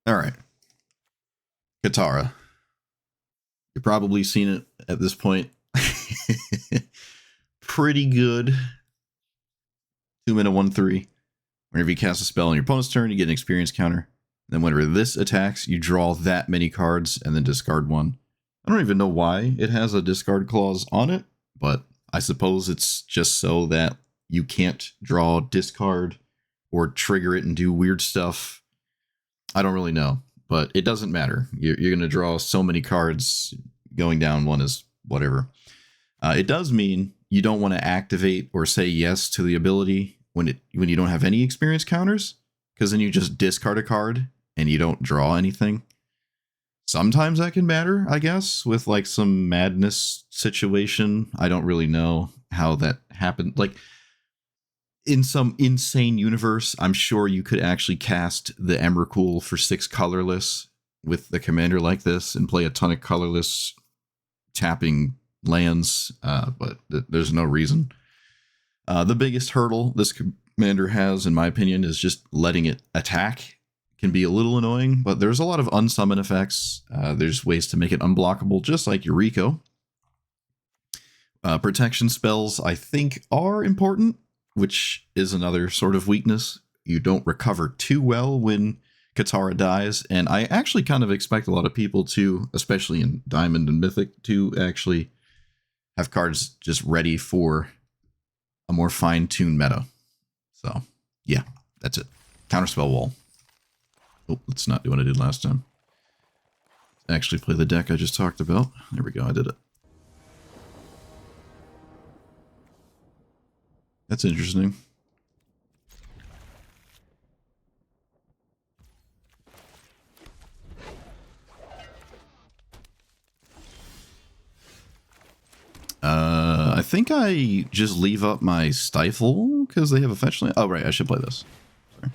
All right. Katara. You've probably seen it at this point. Pretty good. 2-mana 1/3. Whenever you cast a spell on your opponent's turn, you get an experience counter. Then whenever this attacks, you draw that many cards and then discard one. I don't even know why it has a discard clause on it, but I suppose it's just so that you can't draw, discard, or trigger it and do weird stuff. I don't really know, but it doesn't matter. You're going to draw so many cards. Going down one is whatever. It does mean you don't want to activate or say yes to the ability when you don't have any experience counters, because then you just discard a card and you don't draw anything. Sometimes that can matter, I guess, with like some madness situation. I don't really know how that happened. Like, in some insane universe, I'm sure you could actually cast the Emrakul for 6 colorless with the commander like this and play a ton of colorless tapping lands, but there's no reason. The biggest hurdle this commander has, in my opinion, is just letting it attack. Can be a little annoying, but there's a lot of unsummon effects. There's ways to make it unblockable, just like Yuriko. Protection spells, I think, are important, which is another sort of weakness. You don't recover too well when Katara dies, and I actually kind of expect a lot of people to, especially in Diamond and Mythic, to actually have cards just ready for a more fine-tuned meta. So, yeah, that's it. Counterspell Wall. Oh, let's not do what I did last time. Actually play the deck I just talked about. There we go, I did it. That's interesting. I think I just leave up my Stifle because they have a fetch land. Oh, right, I should play this. Sorry.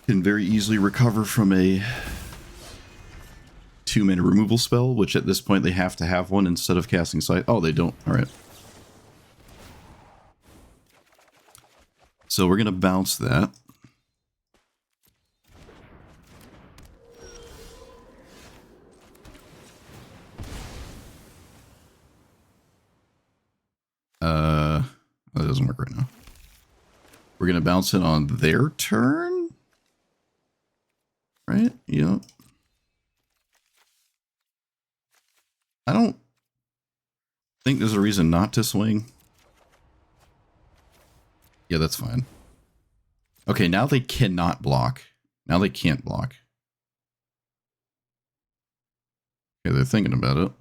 Can very easily recover from a 2-mana removal spell, which at this point they have to have one instead of casting Sight. Oh, they don't. All right. So we're going to bounce that. That doesn't work right now. We're going to bounce it on their turn. Right? Yep. I don't think there's a reason not to swing. Yeah, that's fine. Okay, now they cannot block. Now they can't block. Okay, they're thinking about it.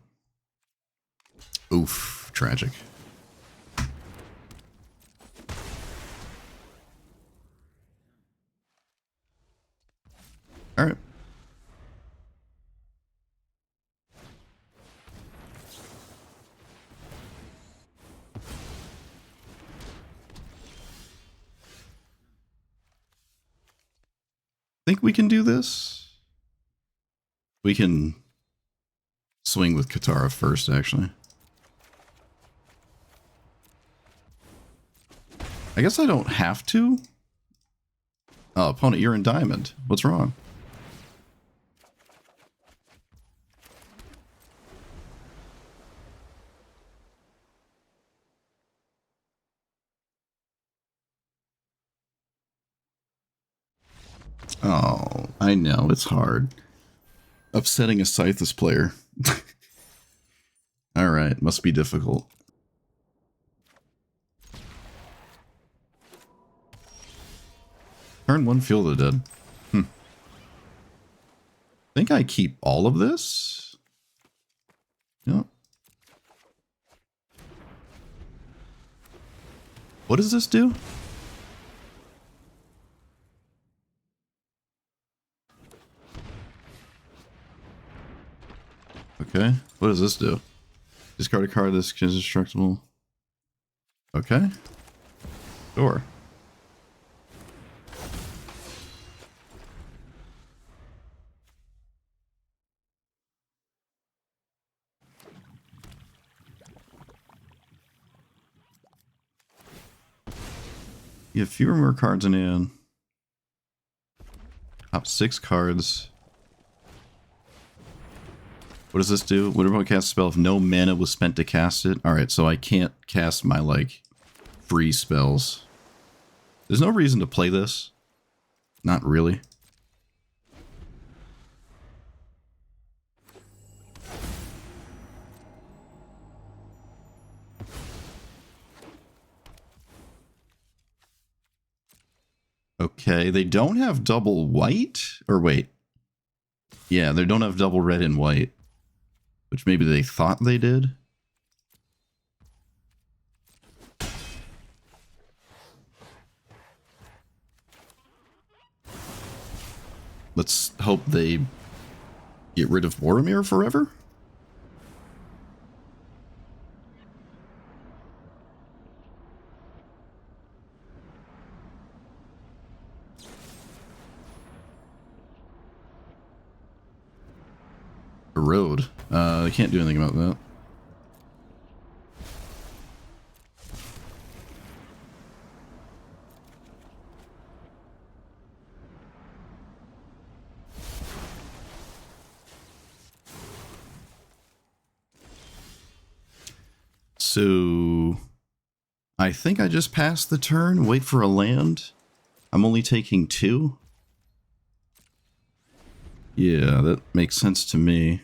Oof, tragic. All right. Think we can do this? We can swing with Katara first, actually. I guess I don't have to. Oh, opponent, you're in Diamond. What's wrong? Oh, I know, it's hard. Upsetting a Scythes player. Alright, must be difficult. Turn 1, Feel the Dead. I think I keep all of this? Yep. What does this do? Okay, what does this do? Discard a card that's indestructible. Okay. Sure. You have fewer more cards in hand. Top 6 cards. What does this do? Whenever I cast a spell, if no mana was spent to cast it. Alright, so I can't cast my, like, free spells. There's no reason to play this. Not really. Okay, they don't have double white? Or wait. Yeah, they don't have double red and white. Which maybe they thought they did. Let's hope they get rid of Boromir forever. Erode. I can't do anything about that. So I think I just passed the turn, wait for a land. I'm only taking 2. Yeah, that makes sense to me.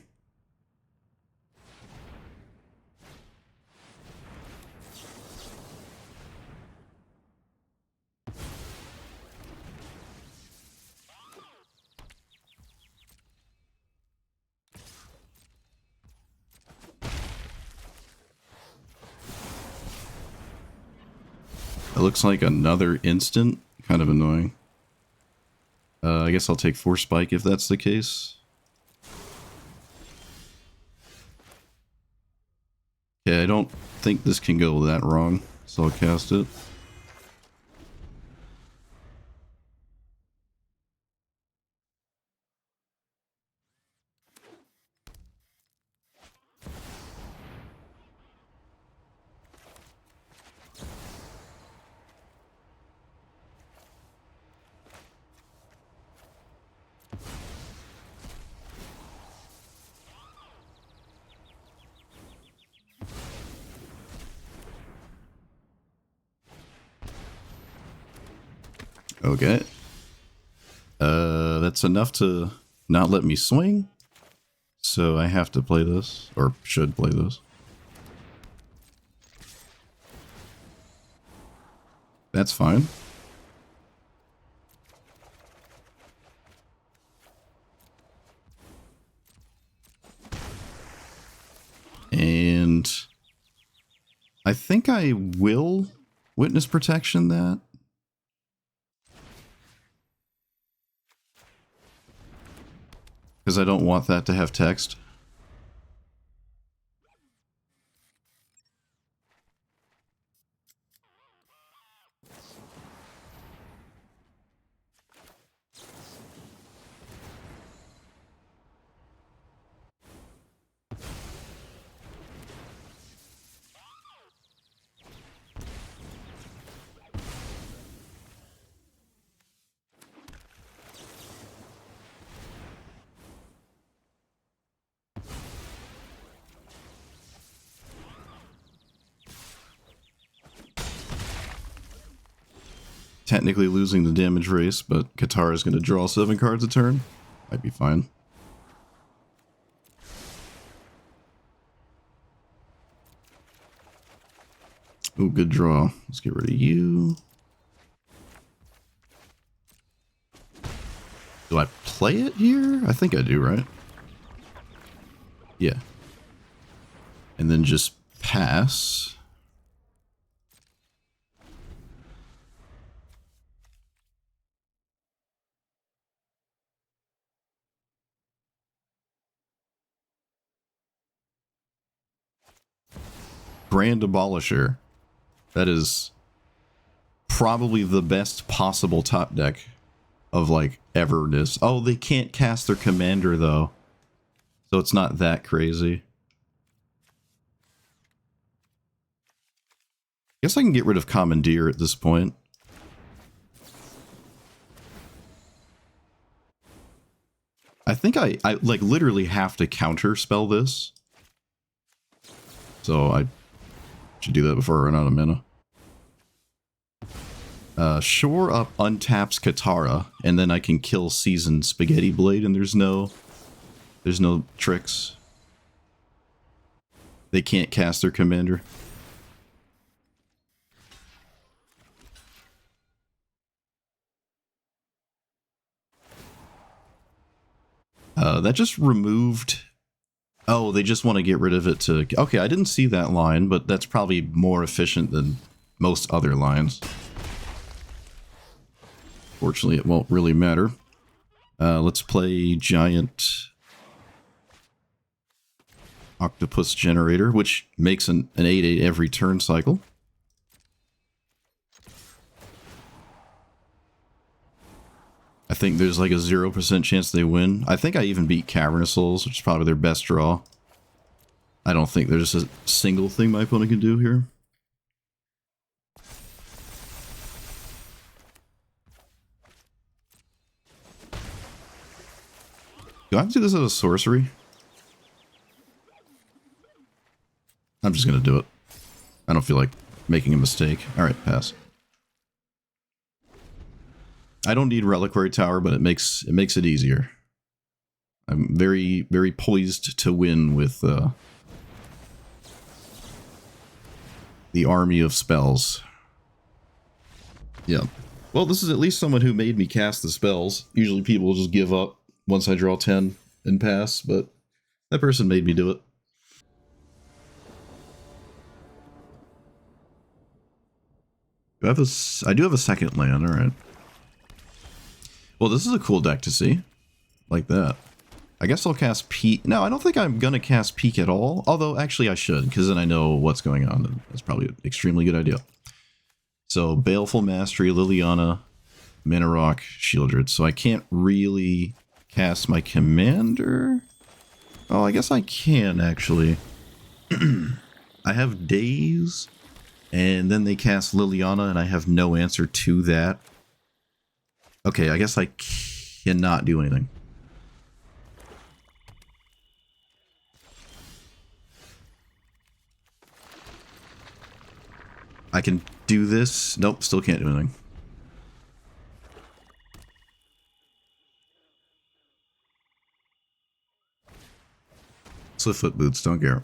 It looks like another instant. Kind of annoying. I guess I'll take 4 spike if that's the case. Yeah, I don't think this can go that wrong, so I'll cast it. Okay. That's enough to not let me swing. So I have to play this, or should play this. That's fine. And I think I will witness protection that. Because I don't want that to have text. Technically losing the damage race, but Katara is going to draw 7 cards a turn. Might be fine. Oh, good draw. Let's get rid of you. Do I play it here? I think I do, right? Yeah. And then just pass. Grand Abolisher. That is probably the best possible top deck of, like, everness. Oh, they can't cast their commander, though. So it's not that crazy. Guess I can get rid of Commandeer at this point. I think I like literally have to counter spell this. So I should do that before I run out of mana. Shore up untaps Katara, and then I can kill Seasoned Spaghetti Blade, and there's no tricks. They can't cast their commander. That just removed... Oh, they just want to get rid of it to... Okay, I didn't see that line, but that's probably more efficient than most other lines. Fortunately, it won't really matter. Let's play Giant Octopus Generator, which makes an 8/8 every turn cycle. I think there's like a 0% chance they win. I think I even beat Cavernous Souls, which is probably their best draw. I don't think there's a single thing my opponent can do here. Do I have to do this as a sorcery? I'm just going to do it. I don't feel like making a mistake. Alright, pass. I don't need Reliquary Tower, but it makes it easier. I'm very, very poised to win with the army of spells. Yeah. Well, this is at least someone who made me cast the spells. Usually people just give up once I draw 10 and pass, but that person made me do it. I do have a second land, alright. Well, this is a cool deck to see. Like that. I guess I'll cast Peak. No, I don't think I'm gonna cast Peak at all. Although, actually I should, because then I know what's going on. And that's probably an extremely good idea. So, Baleful Mastery, Liliana, Mana Rock, Shieldred. So I can't really cast my commander. Oh, I guess I can, actually. I have Daze, and then they cast Liliana, and I have no answer to that. Okay, I guess I cannot do anything. I can do this. Nope, still can't do anything. Swiftfoot Boots, don't care.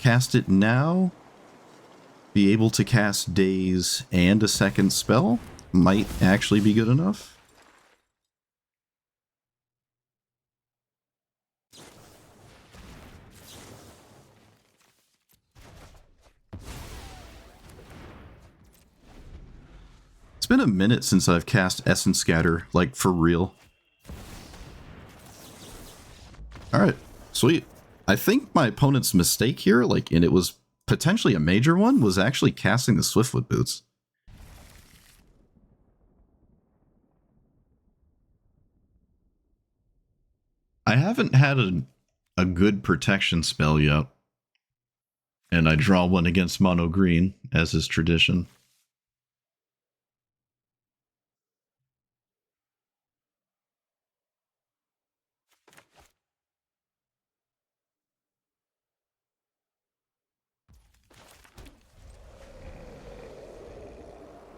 Cast it now. Be able to cast Daze and a second spell might actually be good enough. It's been a minute since I've cast Essence Scatter, like for real. Alright, sweet. I think my opponent's mistake here, like, and it was potentially a major one, was actually casting the Swiftfoot Boots. I haven't had a good protection spell yet. And I draw one against mono green, as is tradition.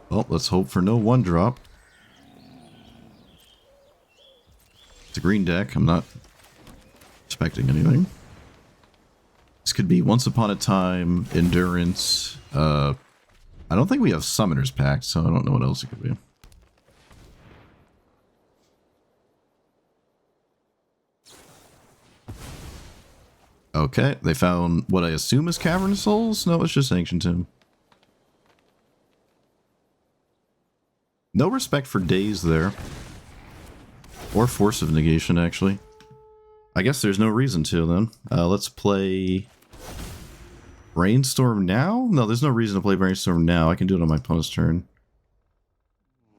Well, let's hope for no one drop. It's a green deck. I'm not expecting anything. This could be Once Upon a Time, Endurance. I don't think we have Summoner's Pact, so I don't know what else it could be. Okay, they found what I assume is Cavernous Souls? No, it's just Ancient Tomb. No respect for Daze there. Or Force of Negation, actually. I guess there's no reason to, then. Let's play Brainstorm now? No, there's no reason to play Brainstorm now. I can do it on my opponent's turn.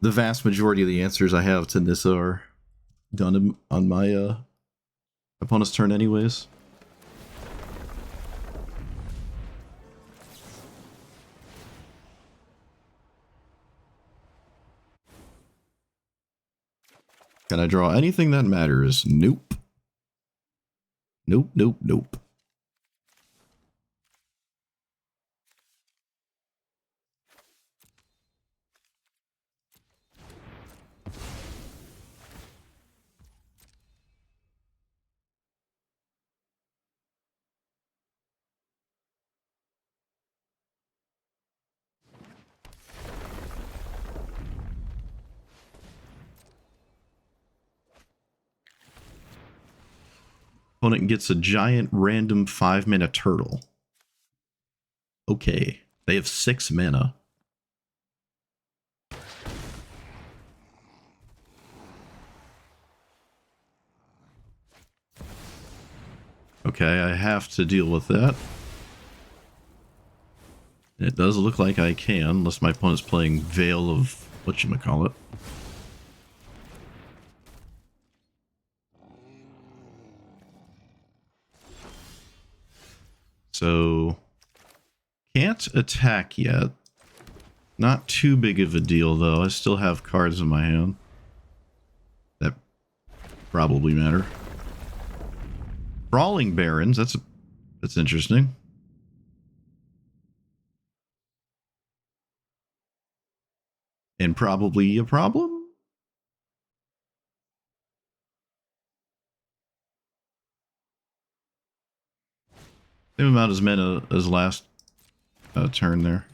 The vast majority of the answers I have to this are done on my opponent's turn anyways. Can I draw anything that matters? Nope. Nope, nope, nope. Opponent gets a giant random 5-mana turtle. Okay. They have 6 mana. Okay, I have to deal with that. It does look like I can, unless my opponent's playing Veil of whatchamacallit. So, can't attack yet. Not too big of a deal, though. I still have cards in my hand that probably matter. Brawling Barons, that's interesting. And probably a problem? Same amount as mana as last turn there.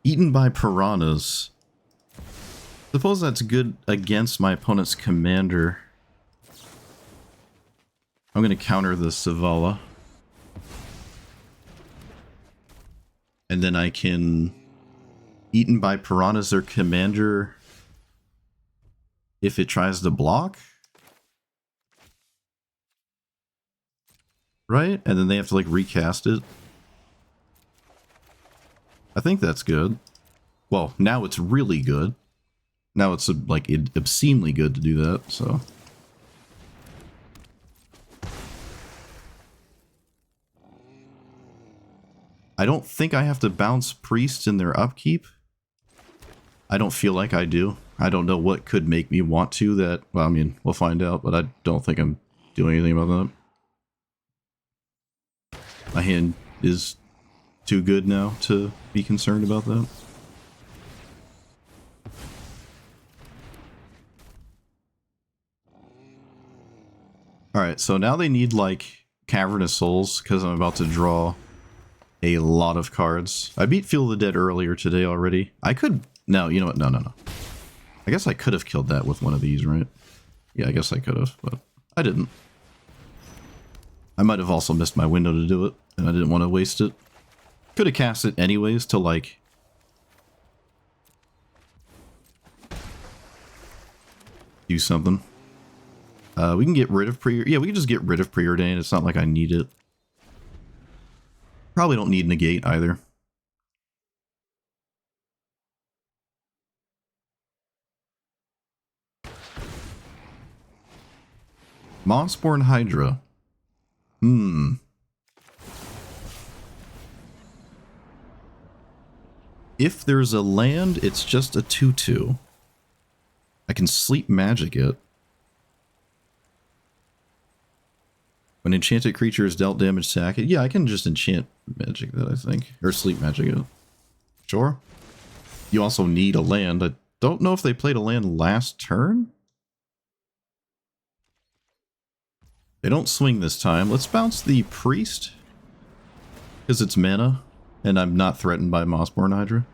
Eaten by piranhas. Suppose that's good against my opponent's commander. I'm going to counter the Savala. And then I can... Eaten by piranhas, their commander... If it tries to block? Right? And then they have to, like, recast it. I think that's good. Well, now it's really good. Now it's, like, obscenely good to do that, so... I don't think I have to bounce priests in their upkeep. I don't feel like I do. I don't know what could make me want to that... Well, I mean, we'll find out, but I don't think I'm doing anything about that. My hand is too good now to be concerned about that. Alright, so now they need, like, Cavernous Souls, because I'm about to draw a lot of cards. I beat Feel the Dead earlier today already. I could... No, you know what? No. I guess I could have killed that with one of these, right? Yeah, I guess I could have, but I didn't. I might have also missed my window to do it, and I didn't want to waste it. Could have cast it anyways to, like... do something. We can get rid of Yeah, we can just get rid of Preordain. It's not like I need it. Probably don't need Negate either. Mossborn Hydra. If there's a land, it's just a 2/2. I can sleep magic it. When enchanted creature is dealt damage, sack it. Yeah, I can just enchant magic that, I think. Or sleep magic it. Sure. You also need a land. I don't know if they played a land last turn. They don't swing this time. Let's bounce the priest. Because it's mana. And I'm not threatened by Mossborn Hydra.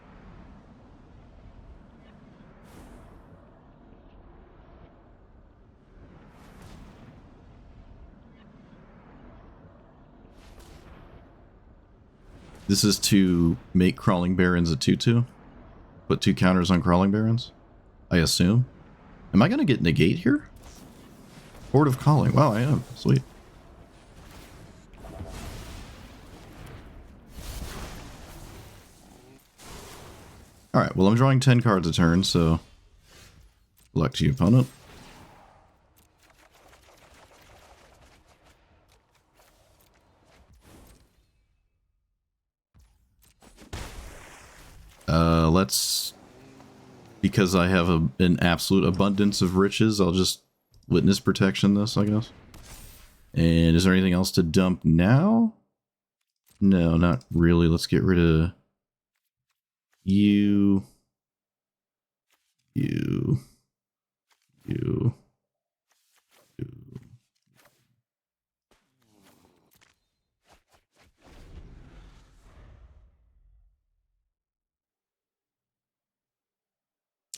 This is to make Crawling Barons a 2/2. Put 2 counters on Crawling Barons, I assume. Am I going to get Negate here? Horde of Calling. Wow, I am. Sweet. Alright, well I'm drawing 10 cards a turn, so... luck to you, opponent. let's... Because I have an absolute abundance of riches, I'll just witness protection this, I guess. And is there anything else to dump now? No, not really. Let's get rid of you.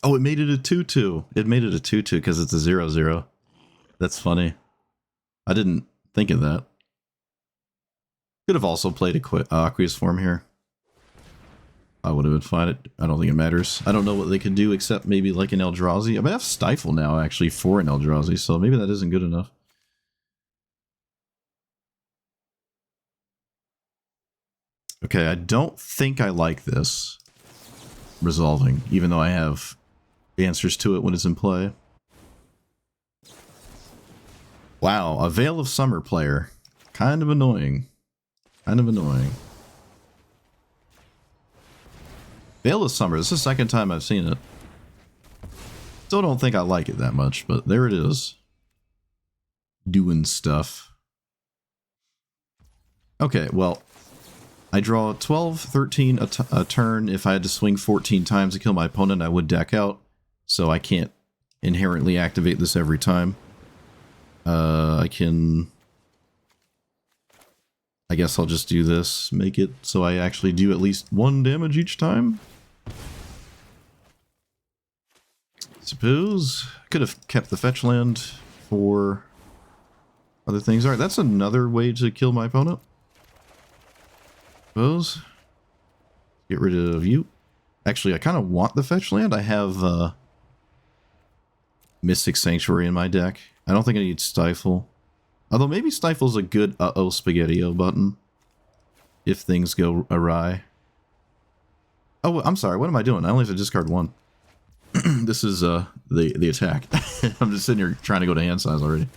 Oh, it made it a 2-2. It made it a 2-2 because it's a 0-0. That's funny. I didn't think of that. Could have also played Aqueous Form here. I would have been fine. I don't think it matters. I don't know what they could do except maybe like an Eldrazi. I mean, I have Stifle now actually for an Eldrazi, so maybe that isn't good enough. Okay, I don't think I like this resolving, even though I have answers to it when it's in play. Wow, a Veil of Summer player. Kind of annoying. Kind of annoying. Veil of Summer, this is the second time I've seen it. Still don't think I like it that much, but there it is. Doing stuff. Okay, well, I draw 12, 13 a turn. If I had to swing 14 times to kill my opponent, I would deck out. So I can't inherently activate this every time. I guess I'll just do this, make it so I actually do at least 1 damage each time. Suppose could have kept the fetch land for other things. Alright, that's another way to kill my opponent. Suppose. Get rid of you. Actually, I kind of want the fetch land. I have Mystic Sanctuary in my deck. I don't think I need Stifle. Although maybe Stifle's a good uh-oh Spaghetti-O button. If things go awry. Oh, I'm sorry. What am I doing? I only have to discard 1. This is the attack. I'm just sitting here trying to go to hand size already.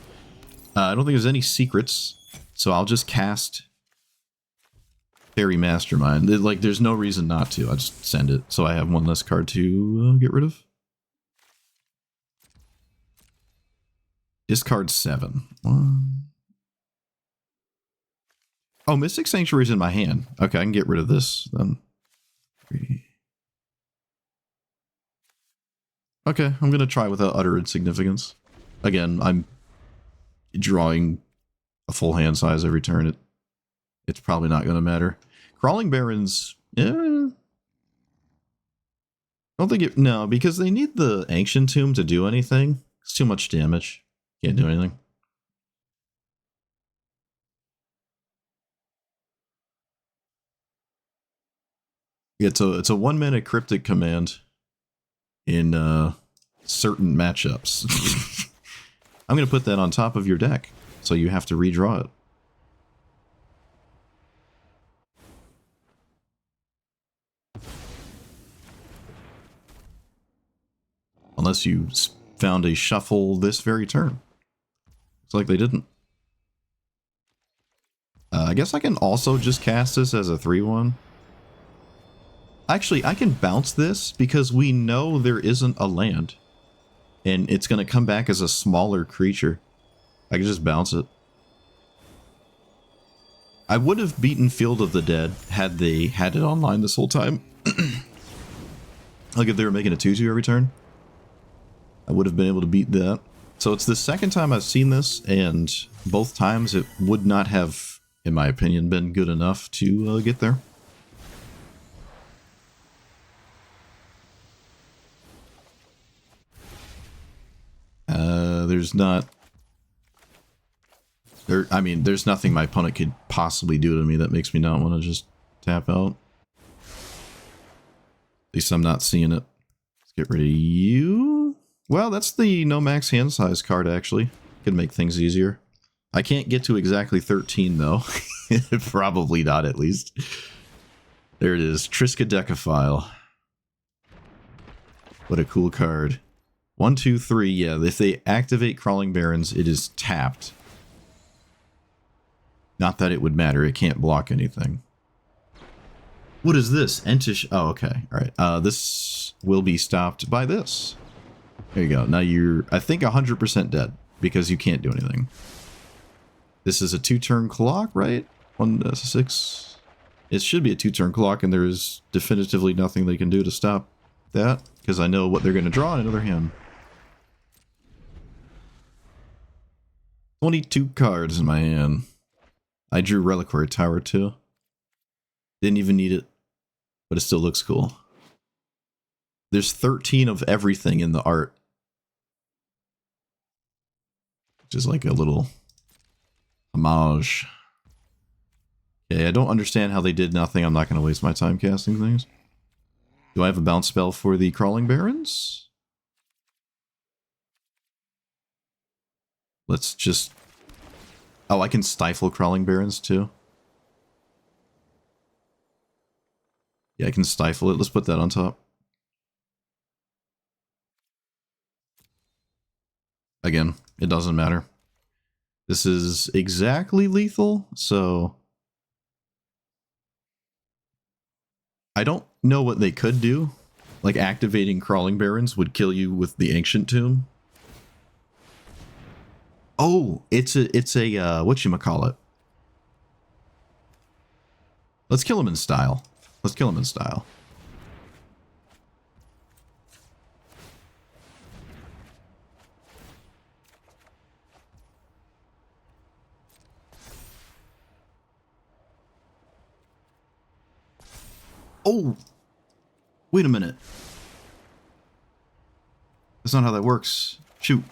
I don't think there's any secrets. So I'll just cast Fairy Mastermind. Like, there's no reason not to. I just send it. So I have 1 less card to get rid of. Discard 7. 1. Oh, Mystic Sanctuary's in my hand. Okay, I can get rid of this then. 3. Okay, I'm gonna try without utter insignificance. Again, I'm drawing a full hand size every turn. It's probably not gonna matter. Crawling Barons, don't think it. No, because they need the Ancient Tomb to do anything. It's too much damage. Can't do anything. Yeah, it's a 1-mana cryptic command in certain matchups. I'm going to put that on top of your deck, so you have to redraw it. Unless you found a shuffle this very turn. Looks like they didn't. I guess I can also just cast this as a 3-1. Actually, I can bounce this because we know there isn't a land. And it's going to come back as a smaller creature. I can just bounce it. I would have beaten Field of the Dead had they had it online this whole time. Like if they were making a 2-2 every turn. I would have been able to beat that. So it's the second time I've seen this, and both times it would not have, in my opinion, been good enough to get there. There's not... I mean, there's nothing my opponent could possibly do to me that makes me not want to just tap out. At least I'm not seeing it. Let's get rid of you. Well, that's the no max hand size card, actually. Could make things easier. I can't get to exactly 13, though. Probably not, at least. There it is. Triskaidekaphile. What a cool card. 1, 2, 3. Yeah, if they activate Crawling Barons, it is tapped. Not that it would matter. It can't block anything. What is this? Entish. Oh, okay. All right. This will be stopped by this. There you go. Now you're, I think, 100% dead because you can't do anything. This is a 2-turn clock, right? 1 to 6. It should be a 2-turn clock, and there is definitively nothing they can do to stop that because I know what they're going to draw in another hand. 22 cards in my hand. I drew Reliquary Tower too. Didn't even need it, but it still looks cool. There's 13 of everything in the art. Which is like a little homage. Okay, I don't understand how they did nothing. I'm not going to waste my time casting things. Do I have a bounce spell for the Crawling Barrens? Let's just... Oh, I can stifle Crawling Barrens too. Yeah, I can stifle it. Let's put that on top. Again, it doesn't matter. This is exactly lethal, so... I don't know what they could do. Like, activating Crawling Barrens would kill you with the Ancient Tomb. Oh, it's a whatchamacallit. Let's kill him in style. Let's kill him in style. Oh! Wait a minute. That's not how that works. Shoot.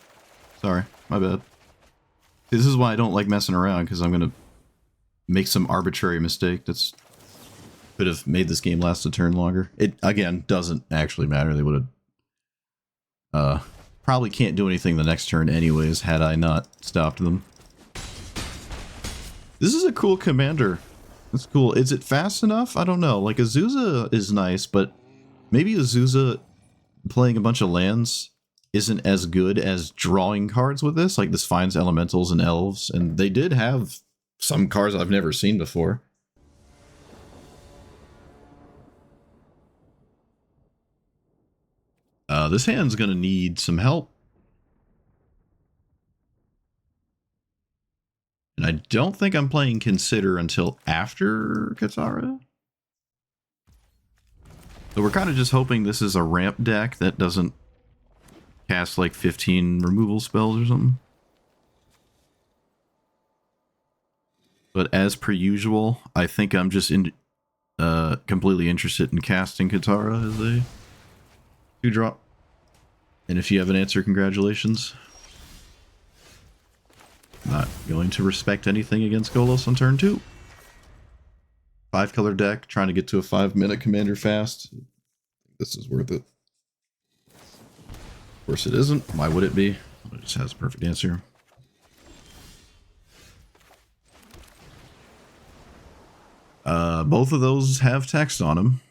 Sorry, my bad. This is why I don't like messing around, because I'm going to make some arbitrary mistake that's could have made this game last a turn longer. It, again, doesn't actually matter. They would have... probably can't do anything the next turn anyways, had I not stopped them. This is a cool commander. That's cool. Is it fast enough? I don't know. Like, Azusa is nice, but maybe Azusa playing a bunch of lands isn't as good as drawing cards with this. Like, this finds elementals and elves, and they did have some cards I've never seen before. This hand's gonna need some help. And I don't think I'm playing Consider until after Katara. So we're kind of just hoping this is a ramp deck that doesn't cast like 15 removal spells or something. But as per usual, I think I'm just completely interested in casting Katara as a 2-drop. And if you have an answer, congratulations. Not going to respect anything against Golos on turn 2. 5-color deck, trying to get to a 5-minute commander fast. This is worth it. Of course it isn't. Why would it be? It just has a perfect answer. Both of those have text on them.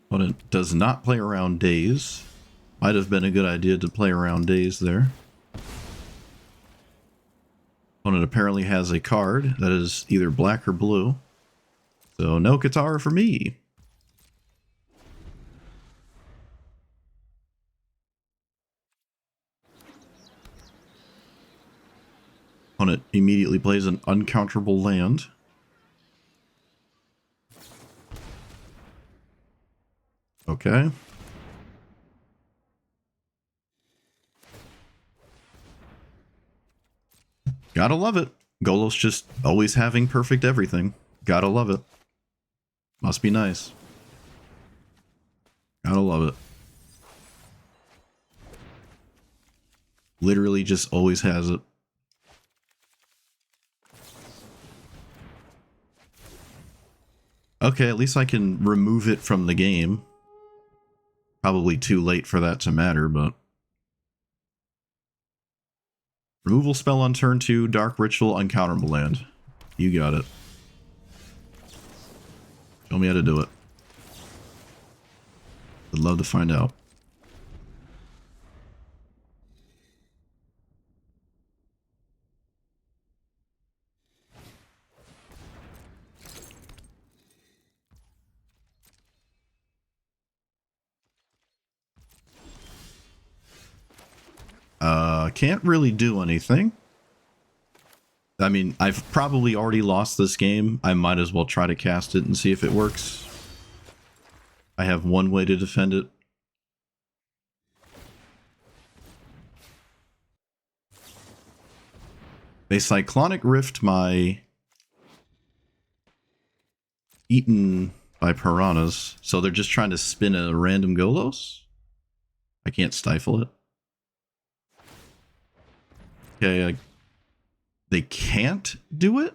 Opponent does not play around days. Might have been a good idea to play around days there. Opponent apparently has a card that is either black or blue. So no Katara for me. Opponent immediately plays an uncounterable land. Okay. Gotta love it. Golos just always having perfect everything. Gotta love it. Must be nice. Gotta love it. Literally just always has it. Okay, at least I can remove it from the game. Probably too late for that to matter, but... Removal spell on turn 2, Dark Ritual, uncounterable land. You got it. Show me how to do it. Would love to find out. Can't really do anything. I mean, I've probably already lost this game. I might as well try to cast it and see if it works. I have one way to defend it. They Cyclonic Rift my eaten by piranhas, so they're just trying to spin a random Golos? I can't stifle it. Okay, they can't do it?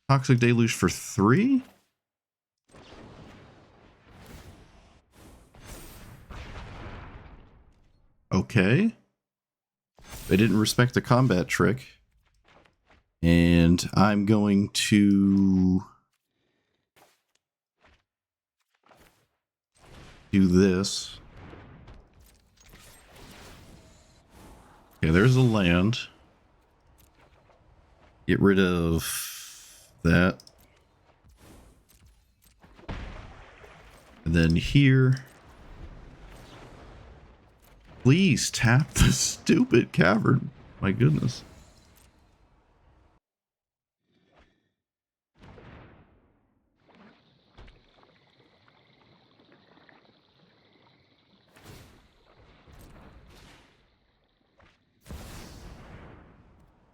Toxic Deluge for 3? Okay. They didn't respect the combat trick. And I'm going to do this. Okay, there's a land. Get rid of that. And then here. Please tap the stupid cavern. My goodness.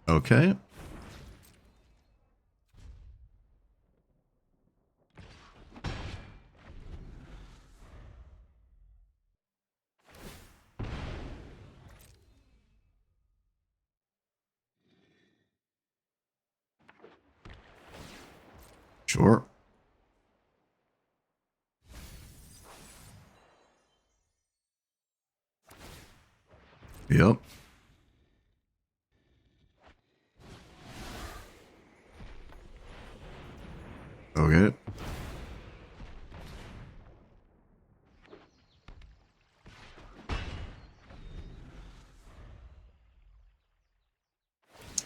Okay. Sure. Yep. Okay.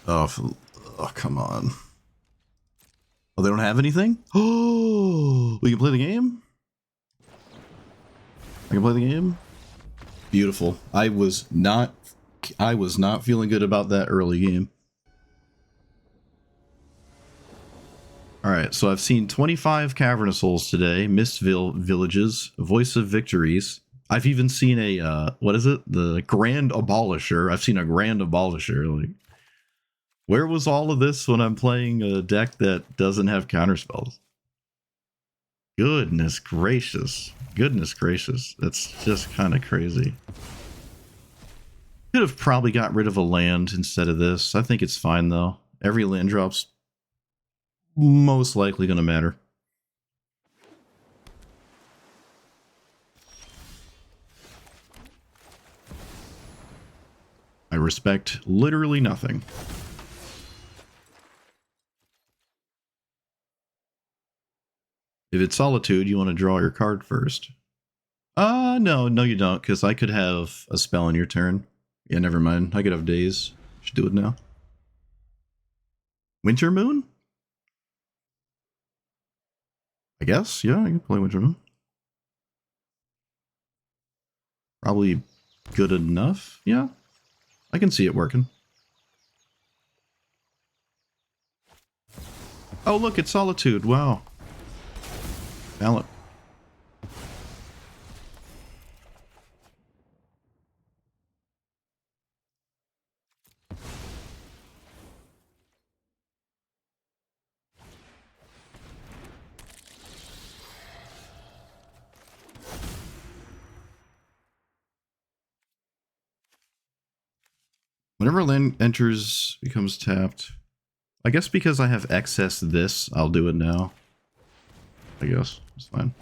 Oh, come on. Oh, they don't have anything? Oh, we can play the game? I can play the game? Beautiful. I was not feeling good about that early game. Alright, so I've seen 25 Cavernous Souls today, Mistville Villages, Voice of Victories. I've even seen a, what is it? The Grand Abolisher. I've seen a Grand Abolisher. Like, where was all of this when I'm playing a deck that doesn't have counterspells? Goodness gracious. Goodness gracious. That's just kind of crazy. Could have probably got rid of a land instead of this. I think it's fine, though. Every land drop's most likely going to matter. I respect literally nothing. If it's Solitude, you want to draw your card first. No, you don't, because I could have a spell on your turn. Yeah, never mind. I could have days. Should do it now. Winter Moon? I guess, yeah, I can play Winter Moon. Probably good enough, yeah. I can see it working. Oh, look, it's Solitude, wow. Ballot. Whenever land enters, becomes tapped. I guess because I have excess this, I'll do it now. I guess. It's fine.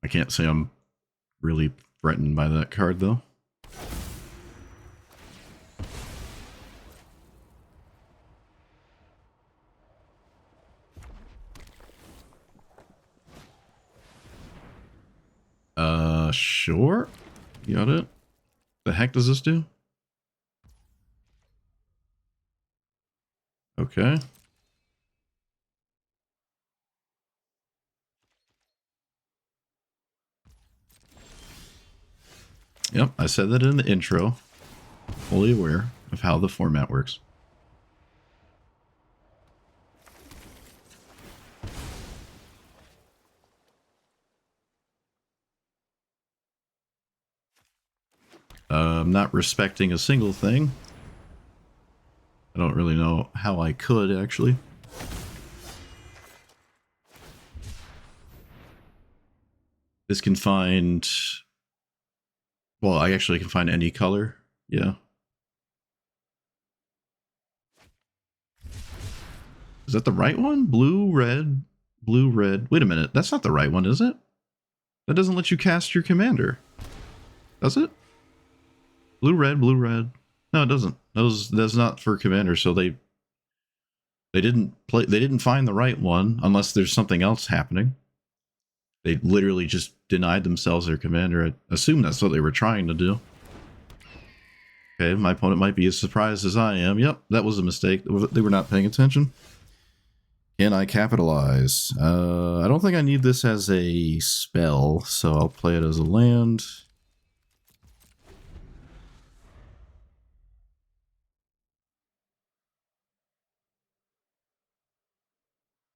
I can't say I'm really threatened by that card, though. Sure. You got it. The heck does this do? Okay. Yep, I said that in the intro. Fully aware of how the format works. I'm not respecting a single thing. I don't really know how I could, actually. This can find... Well, I actually can find any color. Yeah. Is that the right one? Blue, red, blue, red. Wait a minute. That's not the right one, is it? That doesn't let you cast your commander. Does it? Blue, red, blue, red. No, it doesn't. That's not for commander, so they didn't find the right one unless there's something else happening. They literally just denied themselves their commander. I assume that's what they were trying to do. Okay, my opponent might be as surprised as I am. Yep, that was a mistake. They were not paying attention. Can I capitalize? I don't think I need this as a spell, so I'll play it as a land.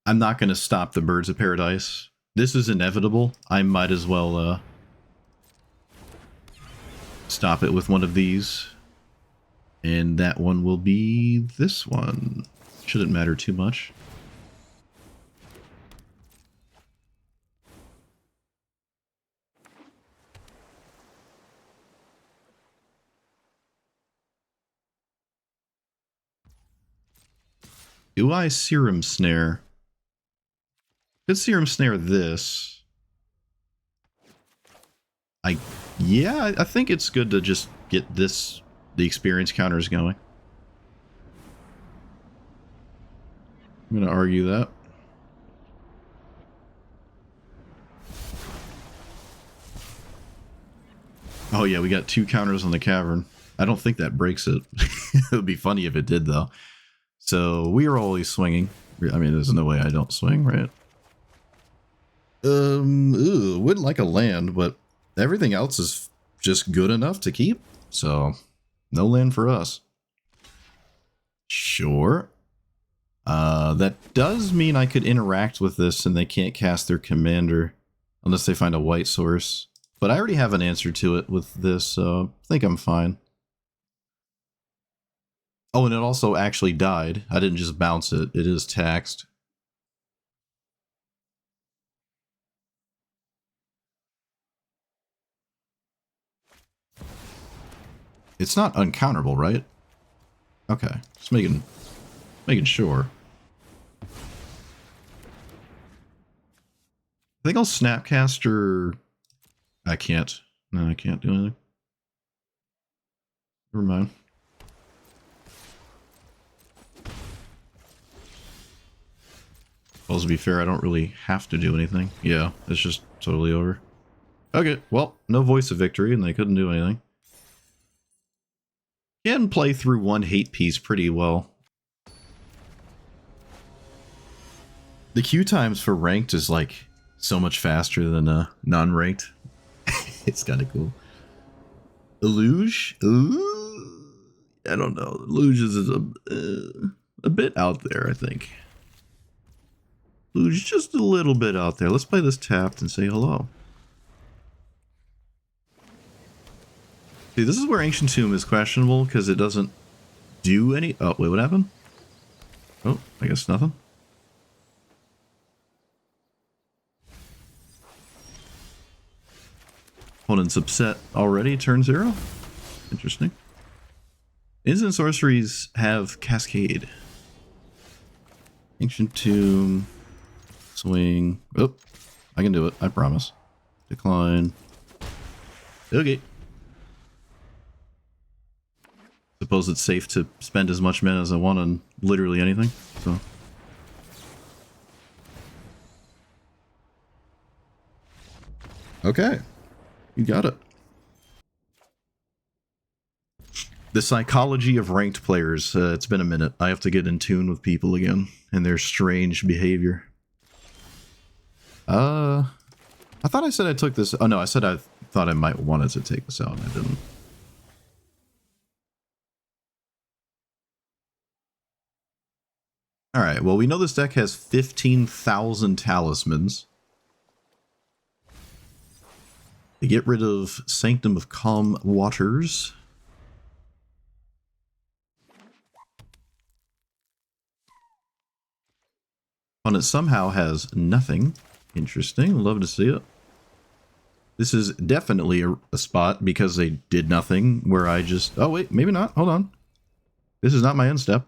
I'm not going to stop the Birds of Paradise. This is inevitable. I might as well stop it with one of these. And that one will be this one. Shouldn't matter too much. Do I Serum Snare? Could Serum Snare this. Yeah, I think it's good to just get the experience counters going. I'm going to argue that. Oh yeah, we got 2 counters on the Cavern. I don't think that breaks it. It would be funny if it did, though. So we are always swinging. I mean, there's no way I don't swing, right? Wouldn't like a land, but everything else is just good enough to keep. So, no land for us. Sure. That does mean I could interact with this and they can't cast their commander unless they find a white source. But I already have an answer to it with this, so I think I'm fine. Oh, and it also actually died. I didn't just bounce it. It is taxed. It's not uncounterable, right? Okay, just making sure. I think I'll Snapcaster. I can't. No, I can't do anything. Never mind. Well, to be fair, I don't really have to do anything. Yeah, it's just totally over. Okay, well, no voice of victory, and they couldn't do anything. Can play through one hate piece pretty well. The queue times for ranked is like so much faster than non-ranked. It's kind of cool. Luge? I don't know. Luge is a bit out there, I think. Luge just a little bit out there. Let's play this tapped and say hello. See, this is where Ancient Tomb is questionable because it doesn't do any... Oh, wait, what happened? Oh, I guess nothing. Opponent's upset already, turn 0. Interesting. Instant sorceries have Cascade. Ancient Tomb. Swing. Oh, I can do it, I promise. Decline. Okay. Suppose it's safe to spend as much mana as I want on literally anything, so... Okay. You got it. The psychology of ranked players. It's been a minute. I have to get in tune with people again and their strange behavior. I thought I said I took this. Oh no, I said I thought I might wanted to take this out and I didn't. Alright, well we know this deck has 15,000 talismans. To get rid of Sanctum of Calm Waters. Opponent somehow has nothing. Interesting, love to see it. This is definitely a spot because they did nothing where I just... Oh wait, maybe not, hold on. This is not my end step.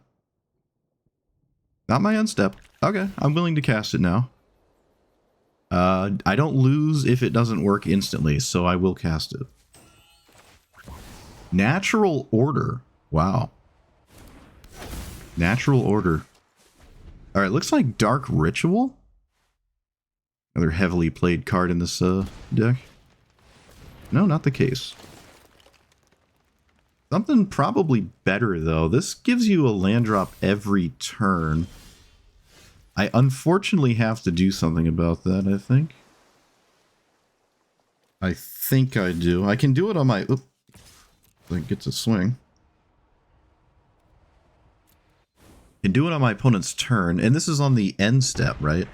Not my end step. Okay, I'm willing to cast it now. I don't lose if it doesn't work instantly, so I will cast it. Natural Order. Wow. Natural Order. Alright, looks like Dark Ritual. Another heavily played card in this deck. No, not the case. Something probably better, though. This gives you a land drop every turn. I unfortunately have to do something about that, I think. I think I do. I can do it on my... Oop. I get to swing. Can do it on my opponent's turn, and this is on the end step, right?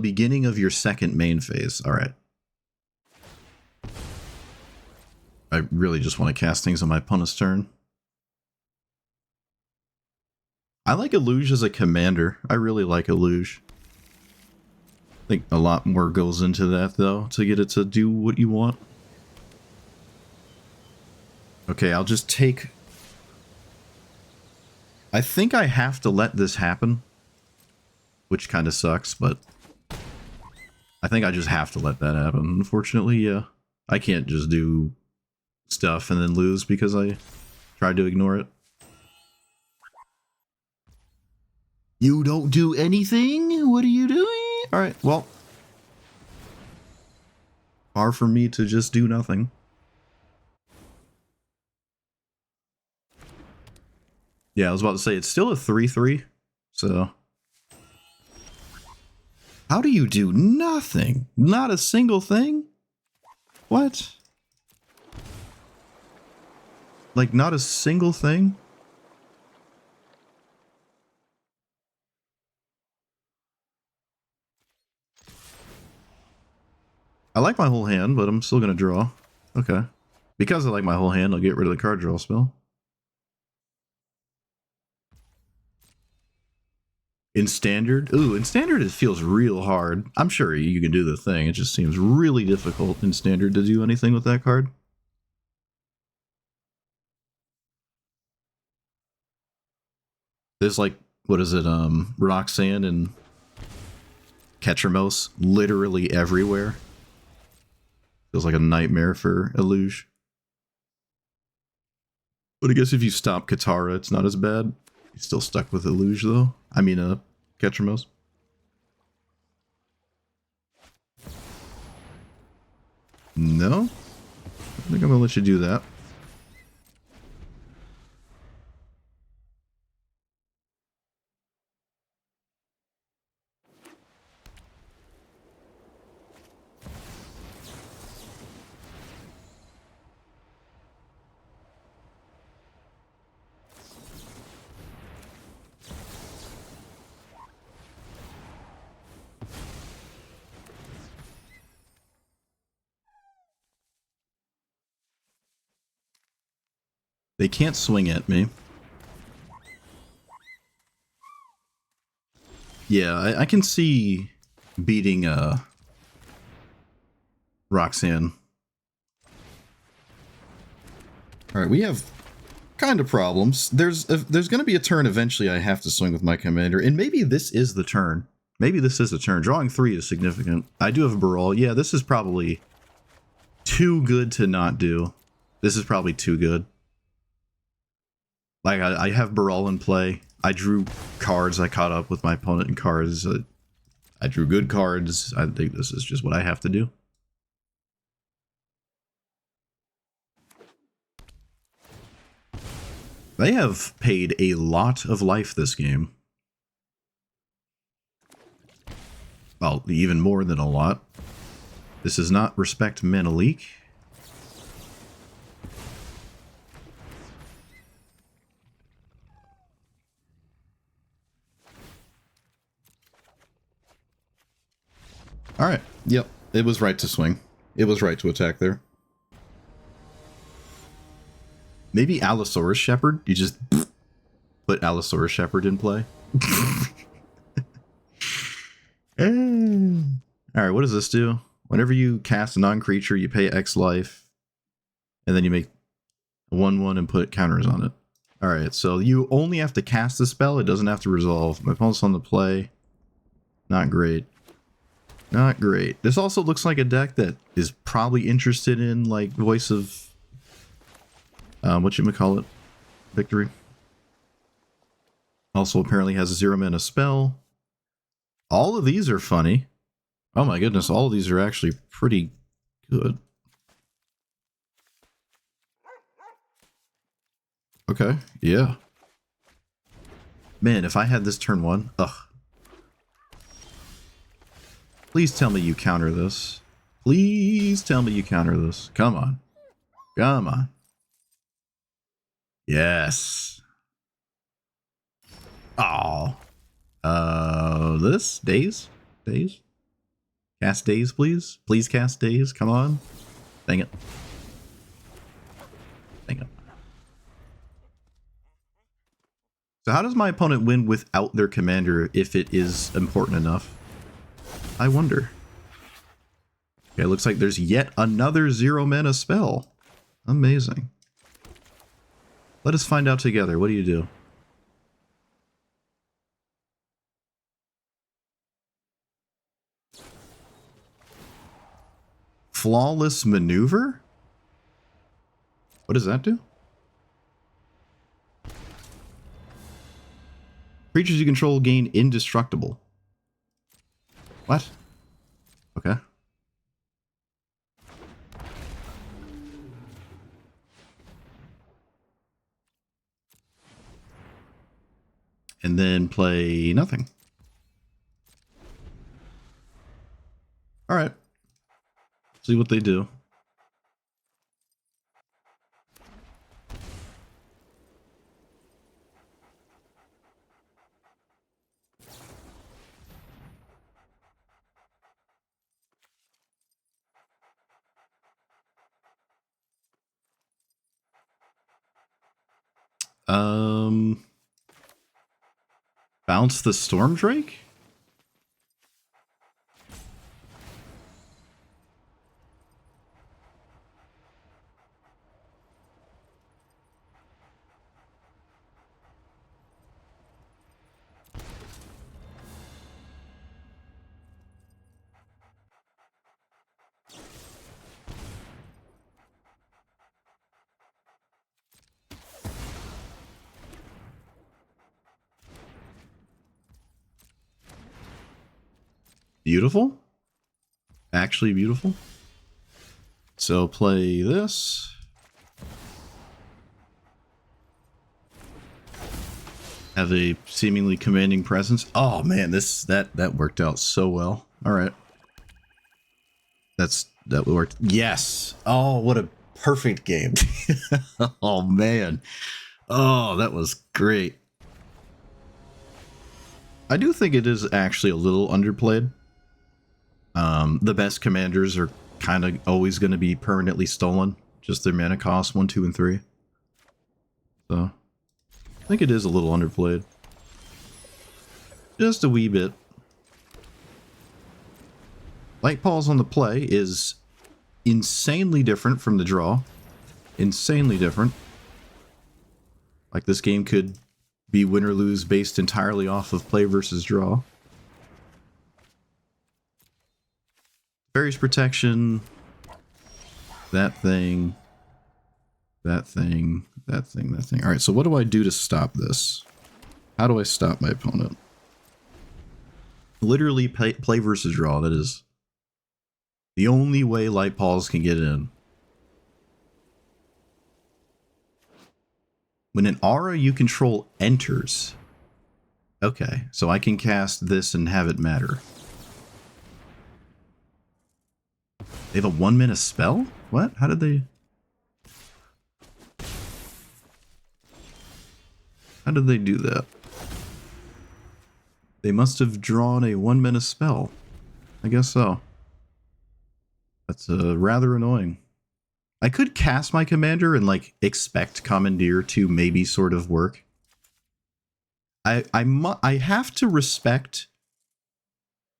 Beginning of your second main phase. Alright. I really just want to cast things on my opponent's turn. I like Illuge as a commander. I really like Illuge. I think a lot more goes into that, though, to get it to do what you want. Okay, I'll just take... I think I have to let this happen. Which kind of sucks, but... I think I just have to let that happen. Unfortunately, yeah. I can't just do stuff and then lose because I tried to ignore it. You don't do anything? What are you doing? Alright, well. Far from me to just do nothing. Yeah, I was about to say, it's still a 3-3, so... How do you do nothing? Not a single thing? What? Like, not a single thing? I like my whole hand, but I'm still gonna draw. Okay. Because I like my whole hand, I'll get rid of the card draw spell. In standard? Ooh, in standard it feels real hard. I'm sure you can do the thing. It just seems really difficult in standard to do anything with that card. There's like, what is it, Roxanne and Ketramos literally everywhere. Feels like a nightmare for Illuge. But I guess if you stop Katara, it's not as bad. You're still stuck with Illuge, though. I mean, Ketramos. No? I think I'm gonna let you do that. They can't swing at me. Yeah, I can see beating Roxanne. Alright, we have kind of problems. There's going to be a turn eventually I have to swing with my commander, and maybe this is the turn. Maybe this is the turn. Drawing 3 is significant. I do have a Brawl. Yeah, this is probably too good to not do. This is probably too good. Like, I have Brawl in play. I drew cards. I caught up with my opponent in cards. I drew good cards. I think this is just what I have to do. They have paid a lot of life this game. Well, even more than a lot. This is not respect Manalik. Alright, yep. It was right to swing. It was right to attack there. Maybe Allosaurus Shepherd? You just put Allosaurus Shepherd in play. Alright, what does this do? Whenever you cast a non-creature, you pay X life. And then you make a 1/1 and put counters on it. Alright, so you only have to cast the spell. It doesn't have to resolve. My opponent's on the play. Not great. Not great. This also looks like a deck that is probably interested in, like, Voice of... whatchamacallit? Victory. Also apparently has a 0-mana spell. All of these are funny. Oh my goodness, all of these are actually pretty good. Okay, yeah. Man, if I had this turn 1, ugh. Please tell me you counter this. Please tell me you counter this. Come on. Come on. Yes. Oh. This? Daze? Daze? Cast Daze, please? Please cast Daze. Come on. Dang it. Dang it. So how does my opponent win without their commander if it is important enough? I wonder. Okay, looks like there's yet another 0-mana spell. Amazing. Let us find out together. What do you do? Flawless Maneuver? What does that do? Creatures you control gain indestructible. What? Okay. And then play nothing. Alright. See what they do. Bounce the Storm Drake? Beautiful. Actually beautiful. So play this. Have a seemingly commanding presence. Oh man, that worked out so well. All right. That worked. Yes. Oh, what a perfect game. Oh man. Oh, that was great. I do think it is actually a little underplayed. The best commanders are kind of always going to be permanently stolen. Just their mana cost 1, 2, and 3. So, I think it is a little underplayed. Just a wee bit. Light Pause on the play is insanely different from the draw. Insanely different. Like this game could be win or lose based entirely off of play versus draw. Fairies Protection, that thing, that thing, that thing, that thing. Alright, so what do I do to stop this? How do I stop my opponent? Literally play versus draw, that is the only way Light Pause can get in. When an aura you control enters. Okay, so I can cast this and have it matter. They have a 1 mana spell? What? How did they... How did they do that? They must have drawn a 1 mana spell. I guess so. That's rather annoying. I could cast my commander and like expect Commandeer to maybe sort of work. I have to respect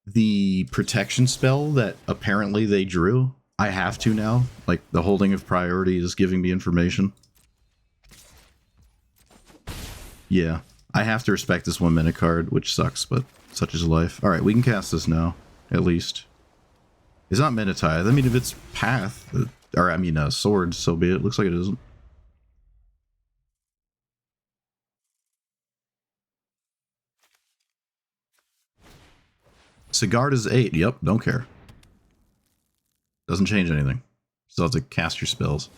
the protection spell that apparently they drew. I have to now. Like the holding of priority is giving me information. Yeah, I have to respect this 1 mana card, which sucks, but such is life. All right, we can cast this now, at least. It's not mana tithe. I mean, if it's path, or I mean, sword, so be it. Looks like it isn't. Sigard is 8. Yep, don't care. Doesn't change anything. Still have to cast your spells.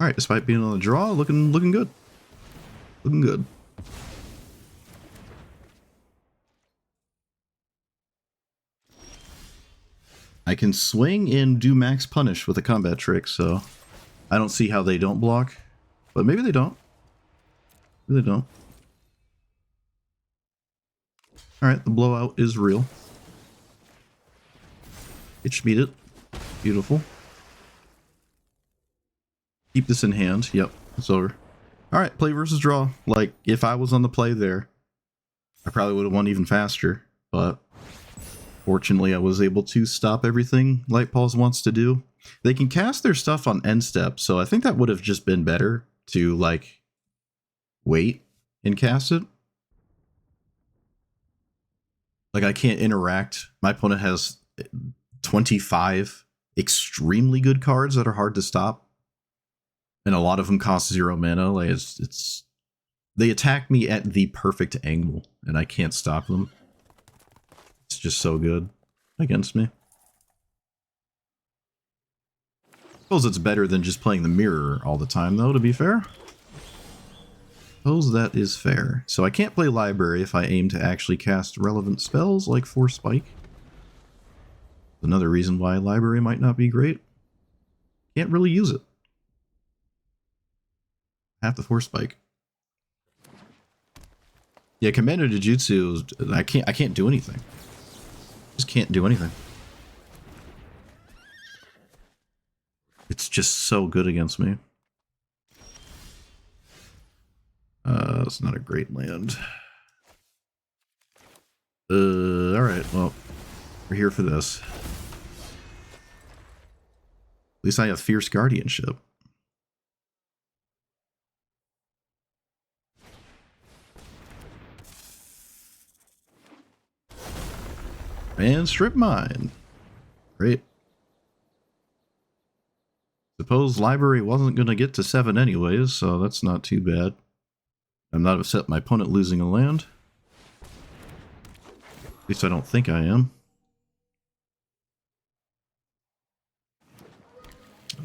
Alright, despite being on the draw, looking good. Looking good. I can swing and do max punish with a combat trick, so I don't see how they don't block. But maybe they don't. Maybe they don't. Alright, the blowout is real. Itch beat it. Beautiful. Keep this in hand. Yep, it's over. Alright, play versus draw. Like, if I was on the play there, I probably would have won even faster. But fortunately, I was able to stop everything Light Pulse wants to do. They can cast their stuff on end step, so I think that would have just been better to, like, wait and cast it. Like, I can't interact. My opponent has 25 extremely good cards that are hard to stop. And a lot of them cost 0 mana. Like, it's they attack me at the perfect angle, and I can't stop them. It's just so good against me. I suppose it's better than just playing the mirror all the time, though, to be fair. Suppose that is fair. So I can't play library if I aim to actually cast relevant spells like Force Spike. Another reason why library might not be great. Can't really use it. Have the Force Spike. Yeah, Commander Jujutsu, I can't do anything. Just can't do anything. It's just so good against me. It's not a great land. Alright, well, we're here for this. At least I have Fierce Guardianship. And Strip Mine. Great. Suppose library wasn't going to get to 7 anyways, so that's not too bad. I'm not upset my opponent losing a land. At least I don't think I am.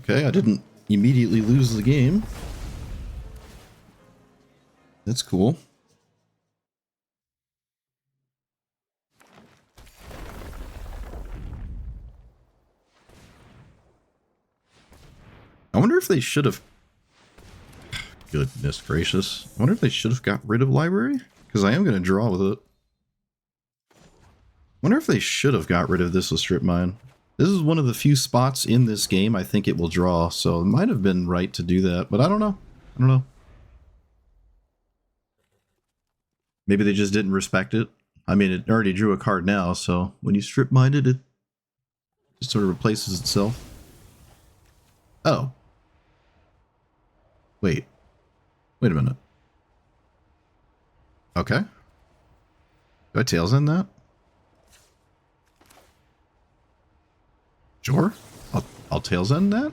Okay, I didn't immediately lose the game. That's cool. I wonder if they should have... Goodness gracious. I wonder if they should have got rid of library? Because I am going to draw with it. I wonder if they should have got rid of this with Strip Mine. This is one of the few spots in this game I think it will draw, so it might have been right to do that, but I don't know. I don't know. Maybe they just didn't respect it. I mean, it already drew a card now, so when you Strip Mine it, it just sort of replaces itself. Oh. Wait. Wait a minute. Okay. Do I Tails End that? Sure. I'll Tails End that?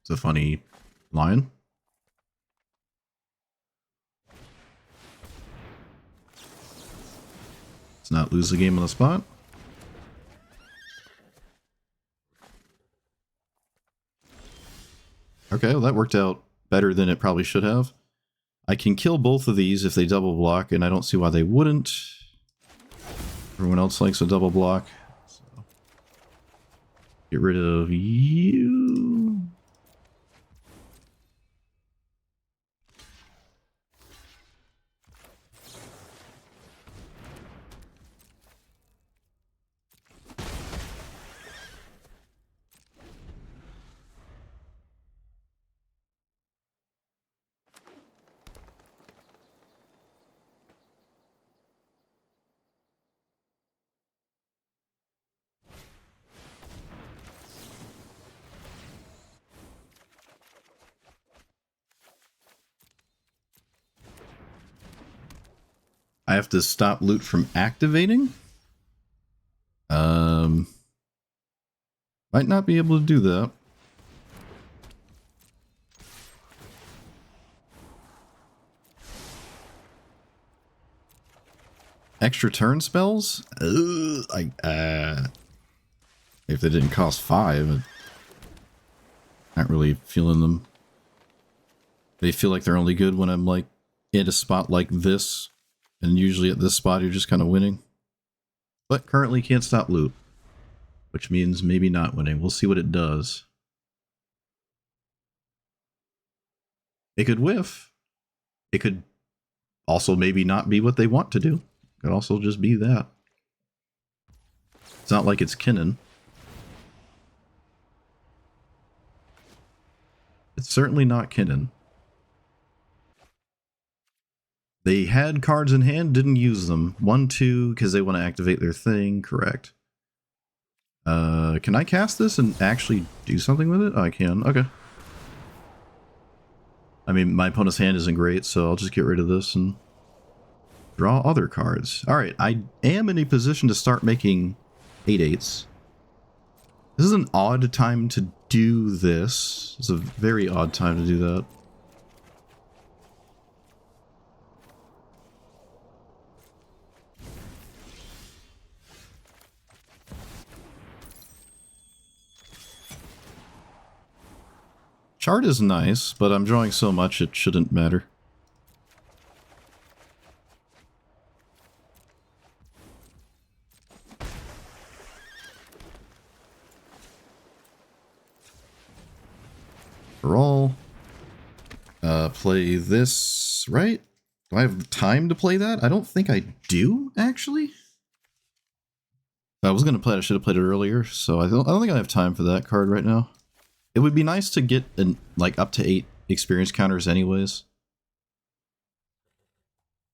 It's a funny line. Let's not lose the game on the spot. Okay, well that worked out better than it probably should have. I can kill both of these if they double block, and I don't see why they wouldn't. Everyone else likes a double block. So get rid of you. I have to stop loot from activating? Might not be able to do that. Extra turn spells? If they didn't cost 5, I'm not really feeling them. They feel like they're only good when I'm like in a spot like this, and usually at this spot you're just kind of winning. But currently can't stop loot, which means maybe not winning. We'll see what it does. It could whiff. It could also maybe not be what they want to do. It could also just be that. It's not like it's Kinnan. It's certainly not Kinnan. They had cards in hand, didn't use them. 1, 2, because they want to activate their thing. Correct. Can I cast this and actually do something with it? Oh, I can. Okay. I mean, my opponent's hand isn't great, so I'll just get rid of this and draw other cards. Alright, I am in a position to start making 8/8s. This is an odd time to do this. It's a very odd time to do that. Chart is nice, but I'm drawing so much it shouldn't matter. Brawl. Play this, right? Do I have time to play that? I don't think I do, actually. If I was going to play it, I should have played it earlier, so I don't think I have time for that card right now. It would be nice to get like up to 8 experience counters anyways.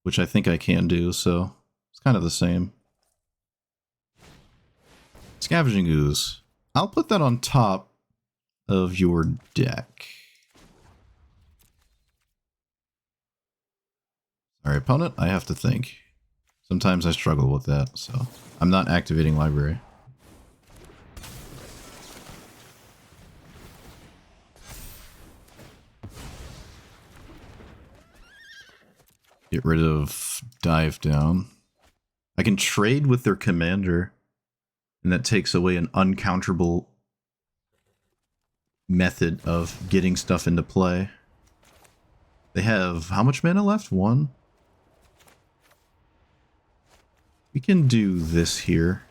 Which I think I can do, so it's kind of the same. Scavenging Ooze. I'll put that on top of your deck. Sorry, opponent, I have to think. Sometimes I struggle with that, so I'm not activating library. Get rid of Dive Down. I can trade with their commander, and that takes away an uncounterable method of getting stuff into play. They have how much mana left? 1? We can do this here.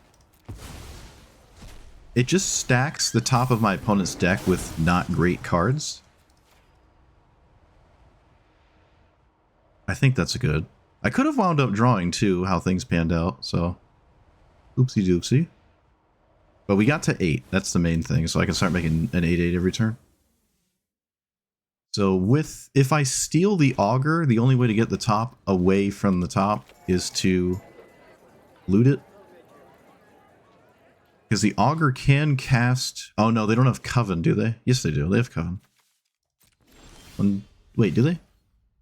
It just stacks the top of my opponent's deck with not great cards. I think that's good. I could have wound up drawing too, how things panned out, so oopsie doopsie. But we got to 8, that's the main thing, so I can start making an 8/8 every turn. So if I steal the Augur, the only way to get the top away from the top is to loot it. Because the Augur can cast... Oh no, they don't have Coven, do they? Yes, they do. They have Coven. Wait, do they?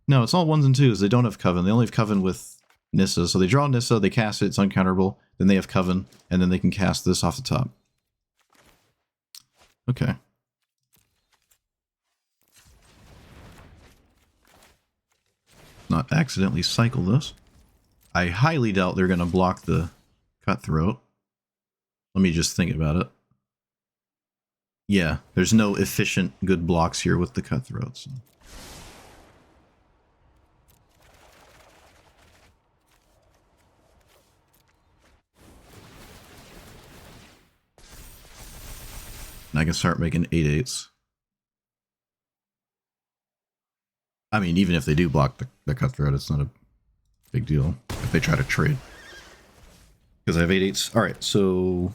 No, it's all 1s and 2s. They don't have Coven. They only have Coven with Nissa. So they draw Nissa, they cast it, it's uncounterable. Then they have Coven, and then they can cast this off the top. Okay. Not accidentally cycle this. I highly doubt they're going to block the Cutthroat. Let me just think about it. Yeah, there's no efficient good blocks here with the cutthroats. And I can start making 8/8s. I mean, even if they do block the cutthroat, it's not a big deal if they try to trade. Because I have 8/8s. Alright, so...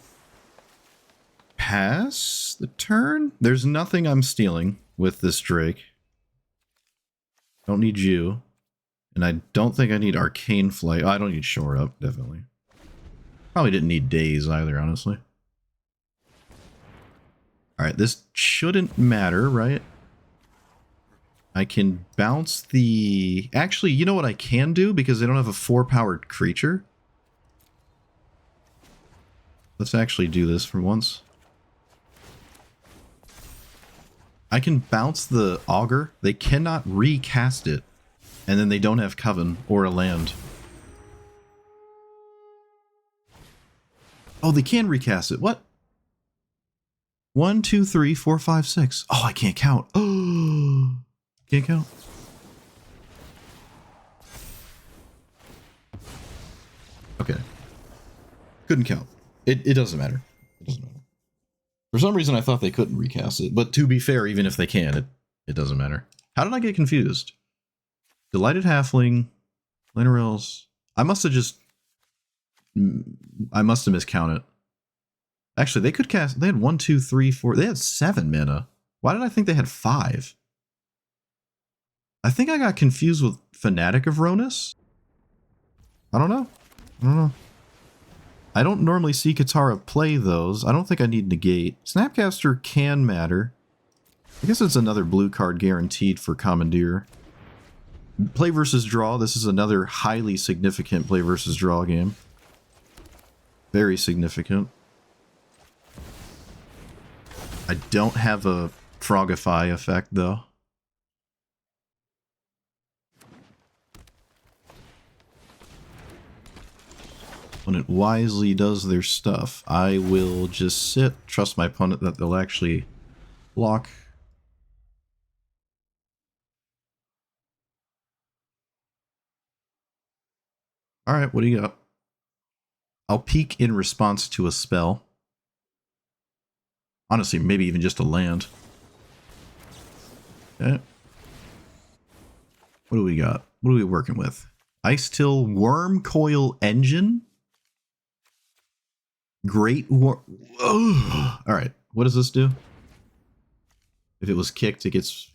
pass the turn? There's nothing I'm stealing with this Drake. Don't need you. And I don't think I need Arcane Flight. Oh, I don't need Shore Up, definitely. Probably didn't need Daze either, honestly. Alright, this shouldn't matter, right? I can bounce the... Actually, you know what I can do? Because I don't have a 4-powered creature. Let's actually do this for once. I can bounce the Augur. They cannot recast it. And then they don't have Coven or a land. Oh, they can recast it. What? 1, 2, 3, 4, 5, 6. Oh, I can't count. Oh, can't count. Okay. Couldn't count. It doesn't matter. It doesn't matter. For some reason, I thought they couldn't recast it. But to be fair, even if they can, it doesn't matter. How did I get confused? Delighted Halfling, Linerals. I must have miscounted. Actually, they could cast... They had 1, 2, 3, 4... They had 7 mana. Why did I think they had 5? I think I got confused with Fanatic of Ronus. I don't know. I don't normally see Katara play those. I don't think I need Negate. Snapcaster can matter. I guess it's another blue card guaranteed for Commandeer. Play versus draw. This is another highly significant play versus draw game. Very significant. I don't have a Frogify effect, though. When it wisely does their stuff, I will just sit, trust my opponent that they'll actually block. Alright, what do you got? I'll peek in response to a spell. Honestly, maybe even just a land. Okay. What do we got? What are we working with? Ice Till, Worm Coil Engine? Great War... Alright, what does this do? If it was kicked, it gets...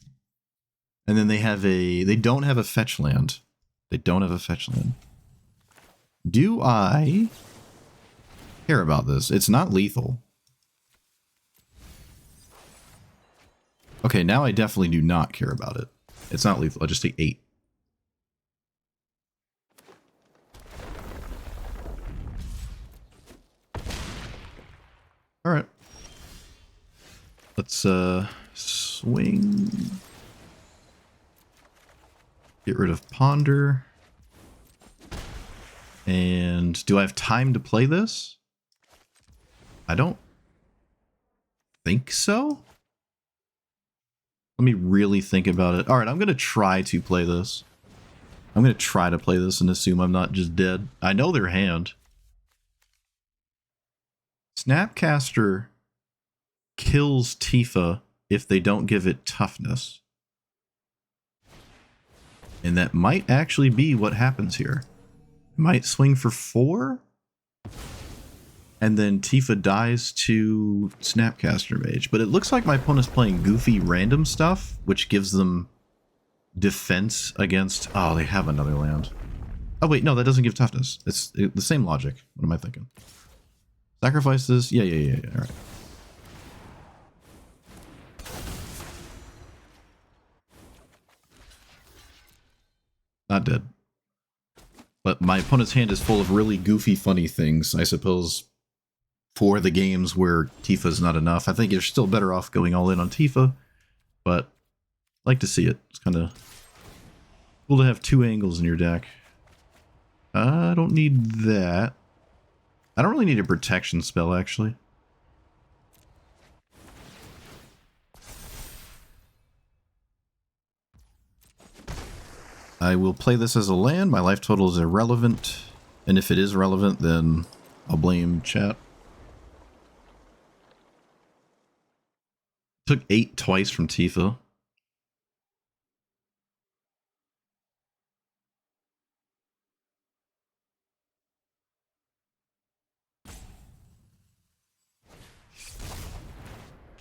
And then they have a... They don't have a fetch land. They don't have a fetch land. Do I care about this? It's not lethal. Okay, now I definitely do not care about it. It's not lethal. I just take 8. Alright. Let's swing. Get rid of Ponder. And do I have time to play this? I don't think so. Let me really think about it. Alright, I'm going to try to play this. I'm going to try to play this and assume I'm not just dead. I know their hand. Snapcaster kills Tifa if they don't give it toughness. And that might actually be what happens here. Might swing for 4? And then Tifa dies to Snapcaster Mage. But it looks like my opponent's playing goofy random stuff, which gives them defense against... Oh, they have another land. Oh, wait, no, that doesn't give toughness. It's the same logic. What am I thinking? Sacrifice this? Yeah. All right. Not dead. But my opponent's hand is full of really goofy, funny things, I suppose, for the games where Tifa's not enough. I think you're still better off going all in on Tifa, but I like to see it. It's kind of cool to have 2 angles in your deck. I don't need that. I don't really need a protection spell, actually. I will play this as a land. My life total is irrelevant. And if it is relevant, then I'll blame chat. Took 8 twice from Tifa.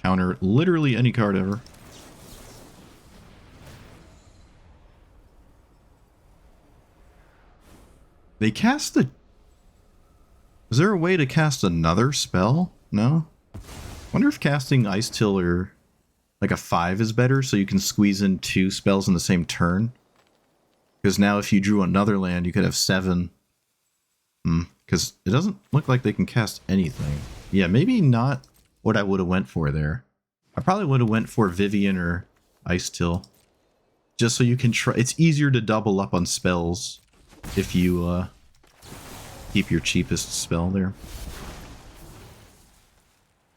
Counter literally any card ever. They cast the... Is there a way to cast another spell? No? Wonder if casting Ice Till or like a 5 is better, so you can squeeze in 2 spells in the same turn. Because now if you drew another land, you could have 7. Because it doesn't look like they can cast anything. Yeah, maybe not what I would have went for there. I probably would have went for Vivian or Ice Till. Just so you can try... It's easier to double up on spells if you keep your cheapest spell there.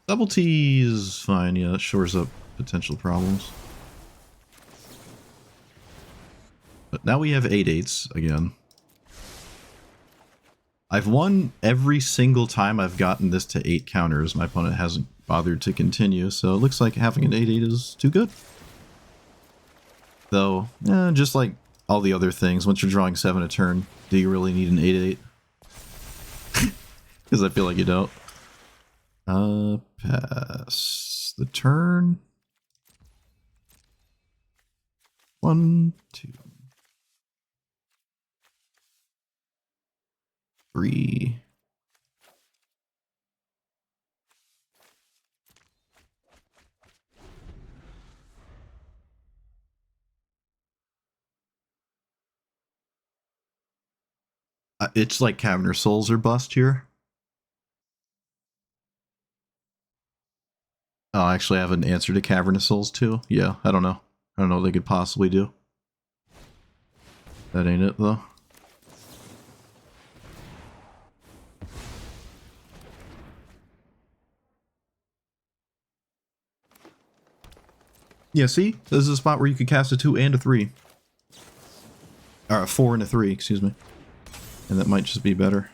Double T is fine, yeah, that shores up potential problems. But now we have 8/8s again. I've won every single time I've gotten this to 8 counters. My opponent hasn't bothered to continue, so it looks like having an 8/8 is too good. Though, just like all the other things, once you're drawing 7 a turn, do you really need an 8/8? Because I feel like you don't. Pass the turn. 1, 2, 3. It's like Caverner Souls or bust here. Oh, actually, I have an answer to Cavernous Souls too. Yeah, I don't know. I don't know what they could possibly do. That ain't it, though. Yeah, see? This is a spot where you could cast a 2 and a 3. Or a 4 and a 3, excuse me. And that might just be better.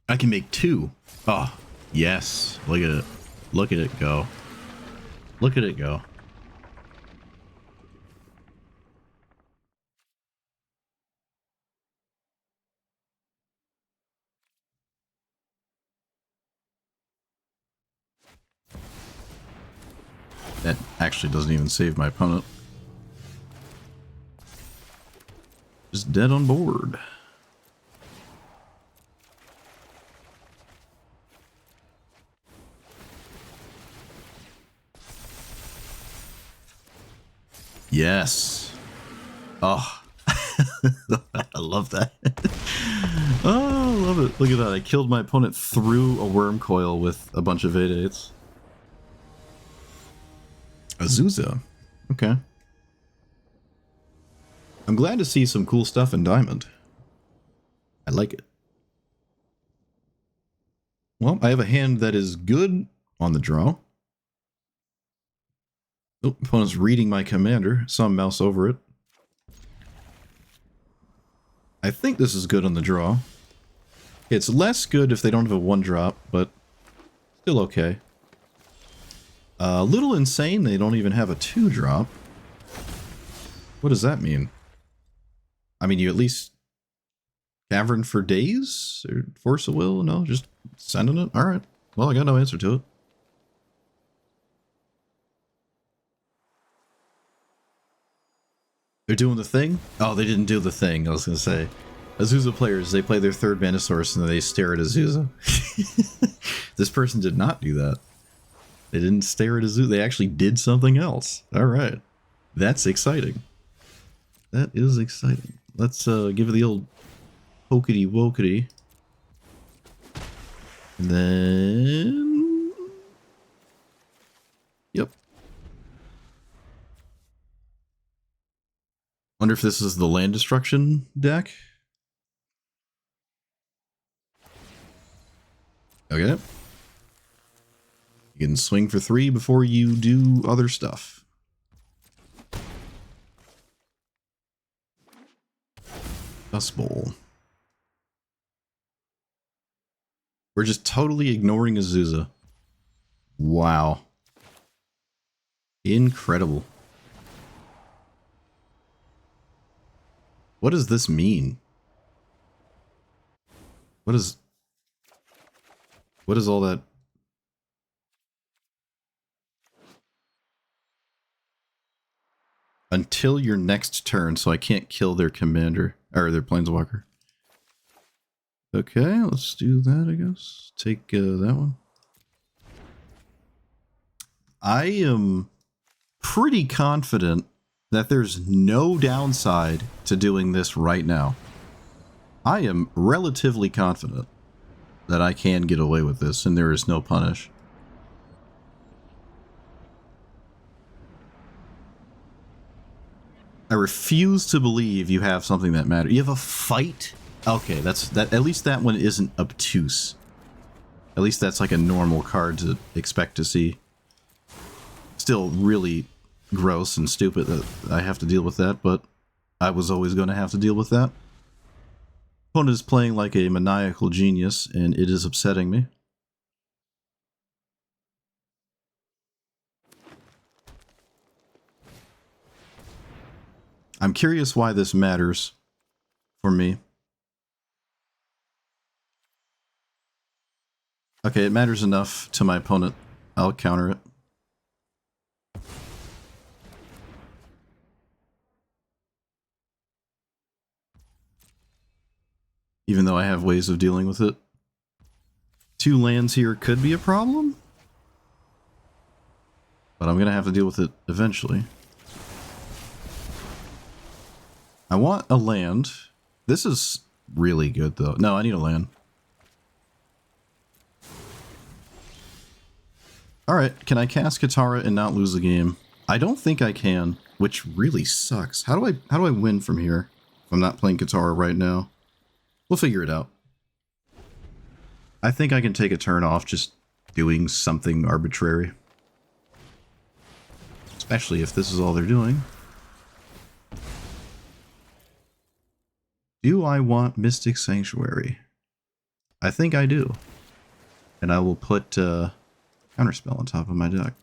I can make 2. Oh, yes. Look at it. Look at it go. Look at it go. That actually doesn't even save my opponent. Just dead on board. Yes. Oh. I love that. Oh, I love it. Look at that. I killed my opponent through a worm coil with a bunch of 8/8s. Azusa. Okay. I'm glad to see some cool stuff in Diamond. I like it. Well, I have a hand that is good on the draw. Oh, opponent's reading my commander. Saw him mouse over it. I think this is good on the draw. It's less good if they don't have a 1-drop, but still okay. A little insane they don't even have a 2-drop. What does that mean? I mean, you at least cavern for days? Or force of will? No, just sending it? Alright. Well, I got no answer to it. They're doing the thing? Oh, they didn't do the thing, I was going to say. Azusa players, they play their 3rd mana source and then they stare at Azusa. This person did not do that. They didn't stare at Azusa, they actually did something else. Alright. That's exciting. That is exciting. Let's give it the old pokety wokety. And then... Wonder if this is the land destruction deck. Okay. You can swing for 3 before you do other stuff. Dust Bowl. We're just totally ignoring Azusa. Wow. Incredible. What does this mean? What is all that? Until your next turn, so I can't kill their commander, or their planeswalker. Okay, let's do that, I guess. Take that one. I am pretty confident that there's no downside to doing this right now. I am relatively confident that I can get away with this and there is no punish. I refuse to believe you have something that matters. You have a fight? Okay, that's that. At least that one isn't obtuse. At least that's like a normal card to expect to see. Still really gross and stupid that I have to deal with that, but I was always going to have to deal with that. Opponent is playing like a maniacal genius, and it is upsetting me. I'm curious why this matters for me. Okay, it matters enough to my opponent. I'll counter it. Even though I have ways of dealing with it. 2 lands here could be a problem. But I'm going to have to deal with it eventually. I want a land. This is really good, though. No, I need a land. Alright, can I cast Katara and not lose the game? I don't think I can, which really sucks. How do I win from here if I'm not playing Katara right now? We'll figure it out. I think I can take a turn off just doing something arbitrary. Especially if this is all they're doing. Do I want Mystic Sanctuary? I think I do. And I will put Counterspell on top of my deck.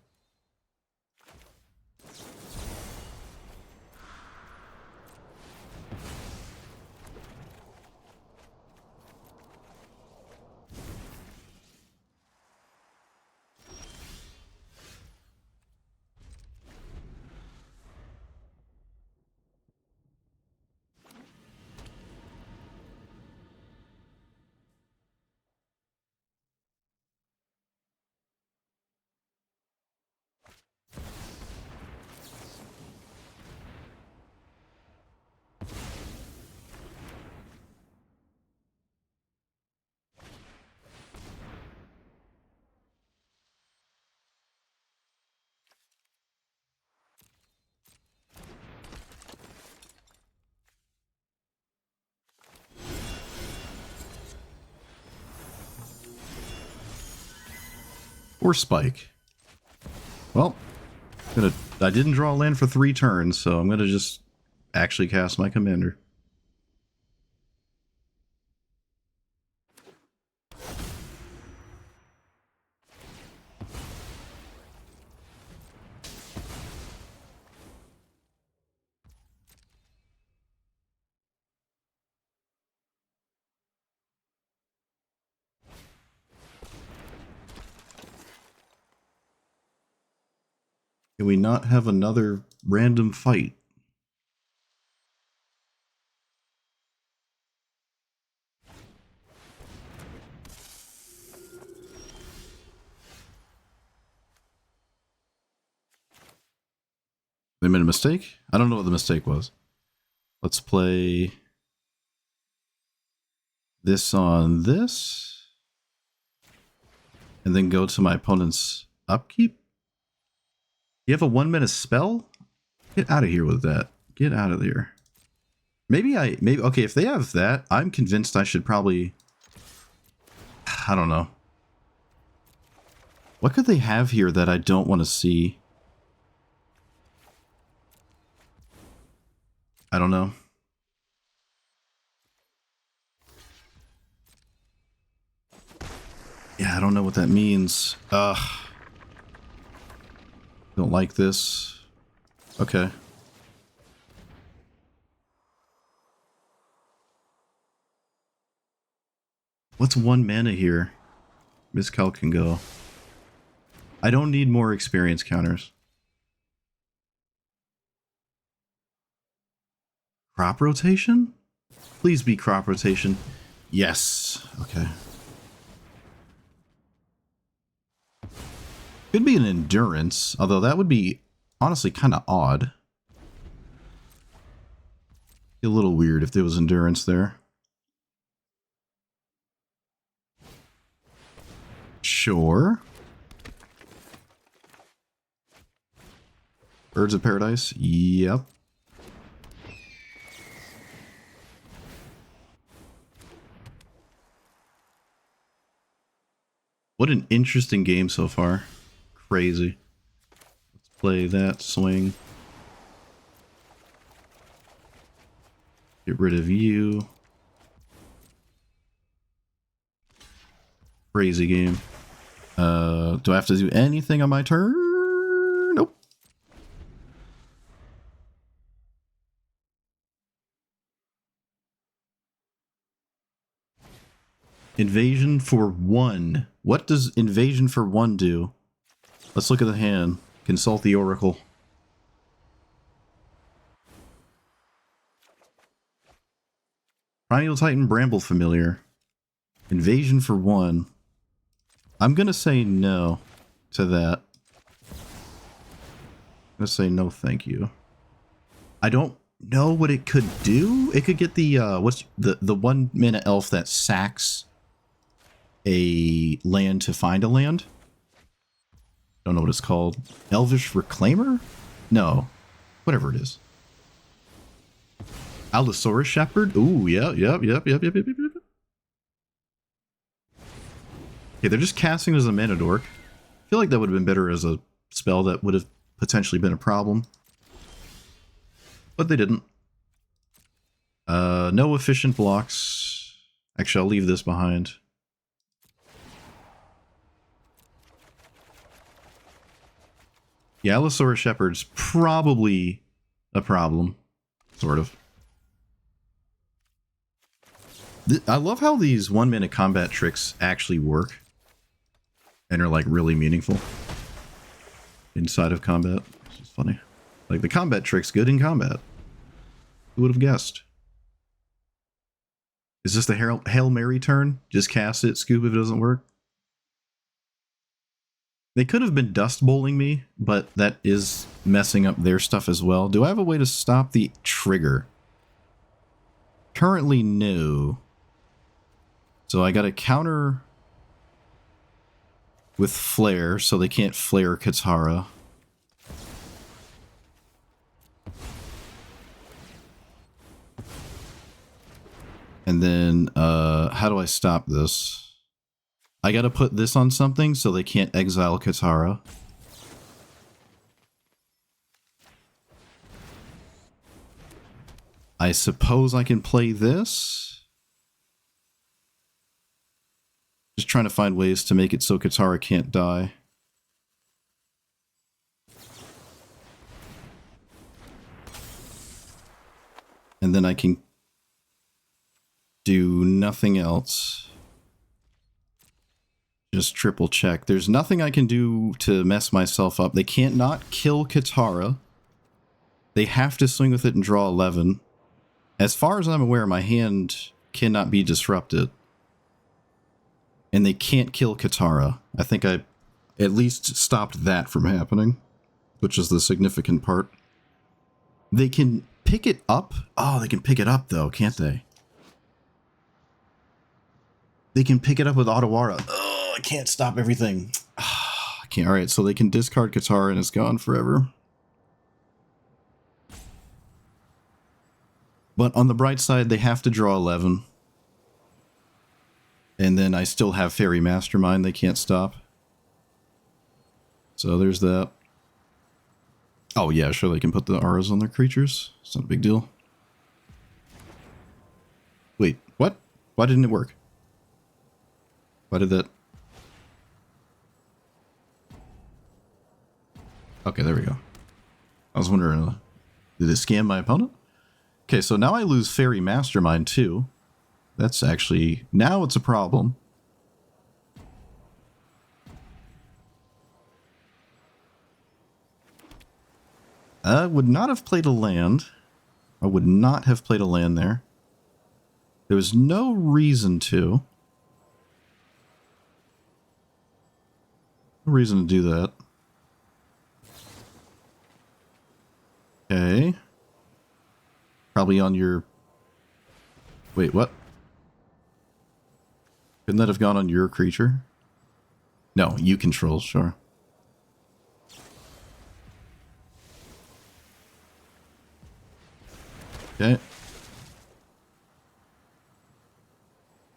Or Spike. Well, I didn't draw a land for 3 turns, so I'm gonna just actually cast my commander. Can we not have another random fight? They made a mistake? I don't know what the mistake was. Let's play this on this. And then go to my opponent's upkeep? You have a 1-minute spell? Get out of here with that. Get out of here. Maybe okay, if they have that, I'm convinced I should probably, I don't know. What could they have here that I don't want to see? I don't know. Yeah, I don't know what that means. Ugh. Don't like this. Okay. What's 1 mana here? Miscal can go. I don't need more experience counters. Crop rotation? Please be crop rotation. Yes. Okay. Could be an endurance, although that would be honestly kind of odd. Be a little weird if there was endurance there. Sure. Birds of Paradise? Yep. What an interesting game so far. Crazy. Let's play that swing. Get rid of you. Crazy game. Do I have to do anything on my turn? Nope. Invasion for 1. What does invasion for 1 do? Let's look at the hand. Consult the Oracle. Primeval Titan Bramble Familiar. Invasion for 1. I'm gonna say no to that. I'm gonna say no thank you. I don't know what it could do. It could get the what's the 1 mana elf that sacks a land to find a land. Don't know what it's called. Elvish Reclaimer? No. Whatever it is. Allosaurus Shepherd? Ooh, yep. Okay, they're just casting as a mana dork. I feel like that would have been better as a spell that would have potentially been a problem. But they didn't. No efficient blocks. Actually, I'll leave this behind. Yeah, Allosaurus Shepherd's probably a problem. Sort of. I love how these 1 mana combat tricks actually work. And are like really meaningful. Inside of combat. Which is funny. Like the combat trick's good in combat. Who would have guessed? Is this the Hail Mary turn? Just cast it, scoop if it doesn't work? They could have been dust bowling me, but that is messing up their stuff as well. Do I have a way to stop the trigger? Currently, no. So I got to counter with Flare, so they can't flare Katara. And then, how do I stop this? I gotta put this on something so they can't exile Katara. I suppose I can play this? Just trying to find ways to make it so Katara can't die. And then I can do nothing else. Just triple check. There's nothing I can do to mess myself up. They can't not kill Katara. They have to swing with it and draw 11. As far as I'm aware, my hand cannot be disrupted. And they can't kill Katara. I think I at least stopped that from happening, which is the significant part. They can pick it up. Oh, they can pick it up though, can't they? They can pick it up with Otawara. Oh, I can't stop everything. I can't. All right, so they can discard Katara and it's gone forever. But on the bright side, they have to draw 11. And then I still have Fairy Mastermind they can't stop. So there's that. Oh yeah, sure, they can put the auras on their creatures. It's not a big deal. Wait, what? Why didn't it work? Why did that... Okay, there we go. I was wondering, did it scam my opponent? Okay, so now I lose Fairy Mastermind too. That's actually... Now it's a problem. I would not have played a land. I would not have played a land there. There was no reason to. No reason to do that. Okay. Probably on your... Wait, what? Couldn't that have gone on your creature? No, you control, sure. Okay.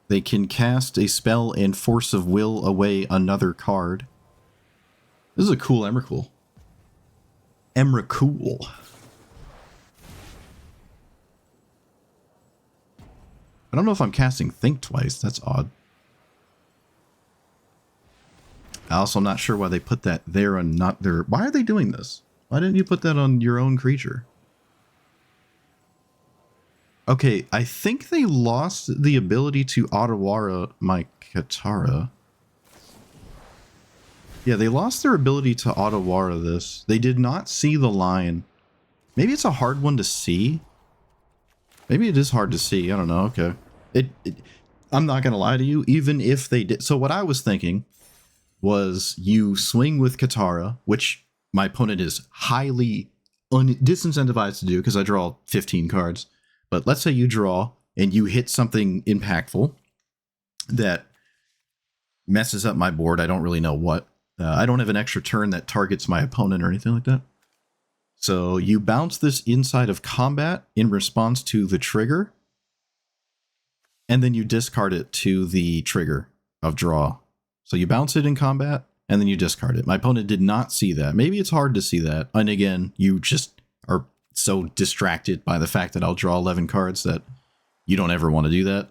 They can cast a spell and Force of Will away another card. This is a cool Emrakul. Emrakul. I don't know if I'm casting Think twice. That's odd. Also, I'm not sure why they put that there and not there. Why are they doing this? Why didn't you put that on your own creature? Okay, I think they lost the ability to Otawara my Katara. Yeah, they lost their ability to Otawara this. They did not see the line. Maybe it's a hard one to see. Maybe it is hard to see. I don't know. Okay. I'm not going to lie to you. Even if they did. So what I was thinking was you swing with Katara, which my opponent is highly disincentivized to do because I draw 15 cards. But let's say you draw and you hit something impactful that messes up my board. I don't really know what. I don't have an extra turn that targets my opponent or anything like that. So you bounce this inside of combat in response to the trigger. And then you discard it to the trigger of draw. So you bounce it in combat and then you discard it. My opponent did not see that. Maybe it's hard to see that. And again, you just are so distracted by the fact that I'll draw 11 cards that you don't ever want to do that.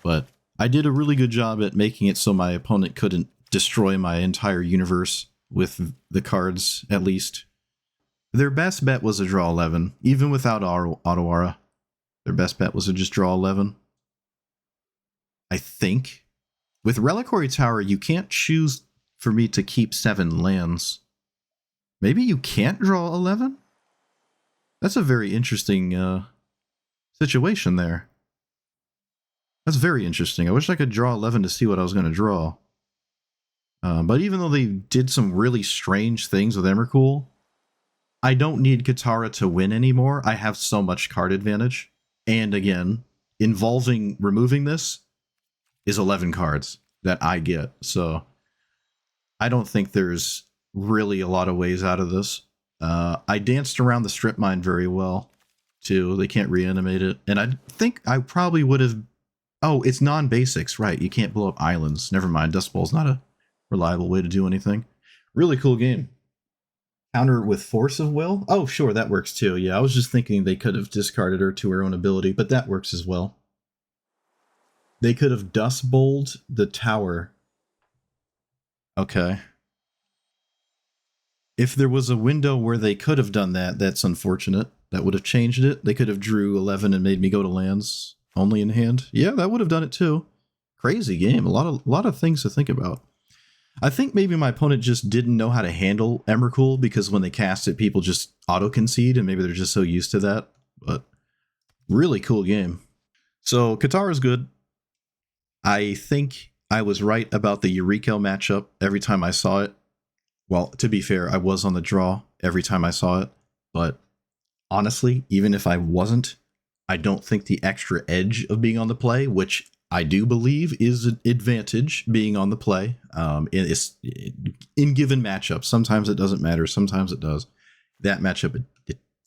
But I did a really good job at making it so my opponent couldn't destroy my entire universe with the cards, at least. Their best bet was to draw 11, even without Otawara. Their best bet was to just draw 11. I think. With Reliquary Tower, you can't choose for me to keep 7 lands. Maybe you can't draw 11? That's a very interesting situation there. That's very interesting. I wish I could draw 11 to see what I was going to draw. But even though they did some really strange things with Emrakul, I don't need Katara to win anymore. I have so much card advantage. And again, removing this is 11 cards that I get. So I don't think there's really a lot of ways out of this. I danced around the strip mine very well, too. They can't reanimate it. And I think I probably would have... Oh, it's non-basics, right. You can't blow up islands. Never mind. Dust Ball's not a reliable way to do anything. Really cool game. Counter with Force of Will? Oh, sure, that works too. Yeah, I was just thinking they could have discarded her to her own ability, but that works as well. They could have Dust Bowled the tower. Okay. If there was a window where they could have done that, that's unfortunate. That would have changed it. They could have drew 11 and made me go to lands only in hand. Yeah, that would have done it too. Crazy game. A lot of things to think about. I think maybe my opponent just didn't know how to handle Emrakul because when they cast it, people just auto-concede and maybe they're just so used to that. But really cool game. So Katara's good. I think I was right about the Yuriko matchup every time I saw it. Well, to be fair, I was on the draw every time I saw it. But honestly, even if I wasn't, I don't think the extra edge of being on the play, which I do believe is an advantage being on the play, in given matchups. Sometimes it doesn't matter. Sometimes it does. That matchup,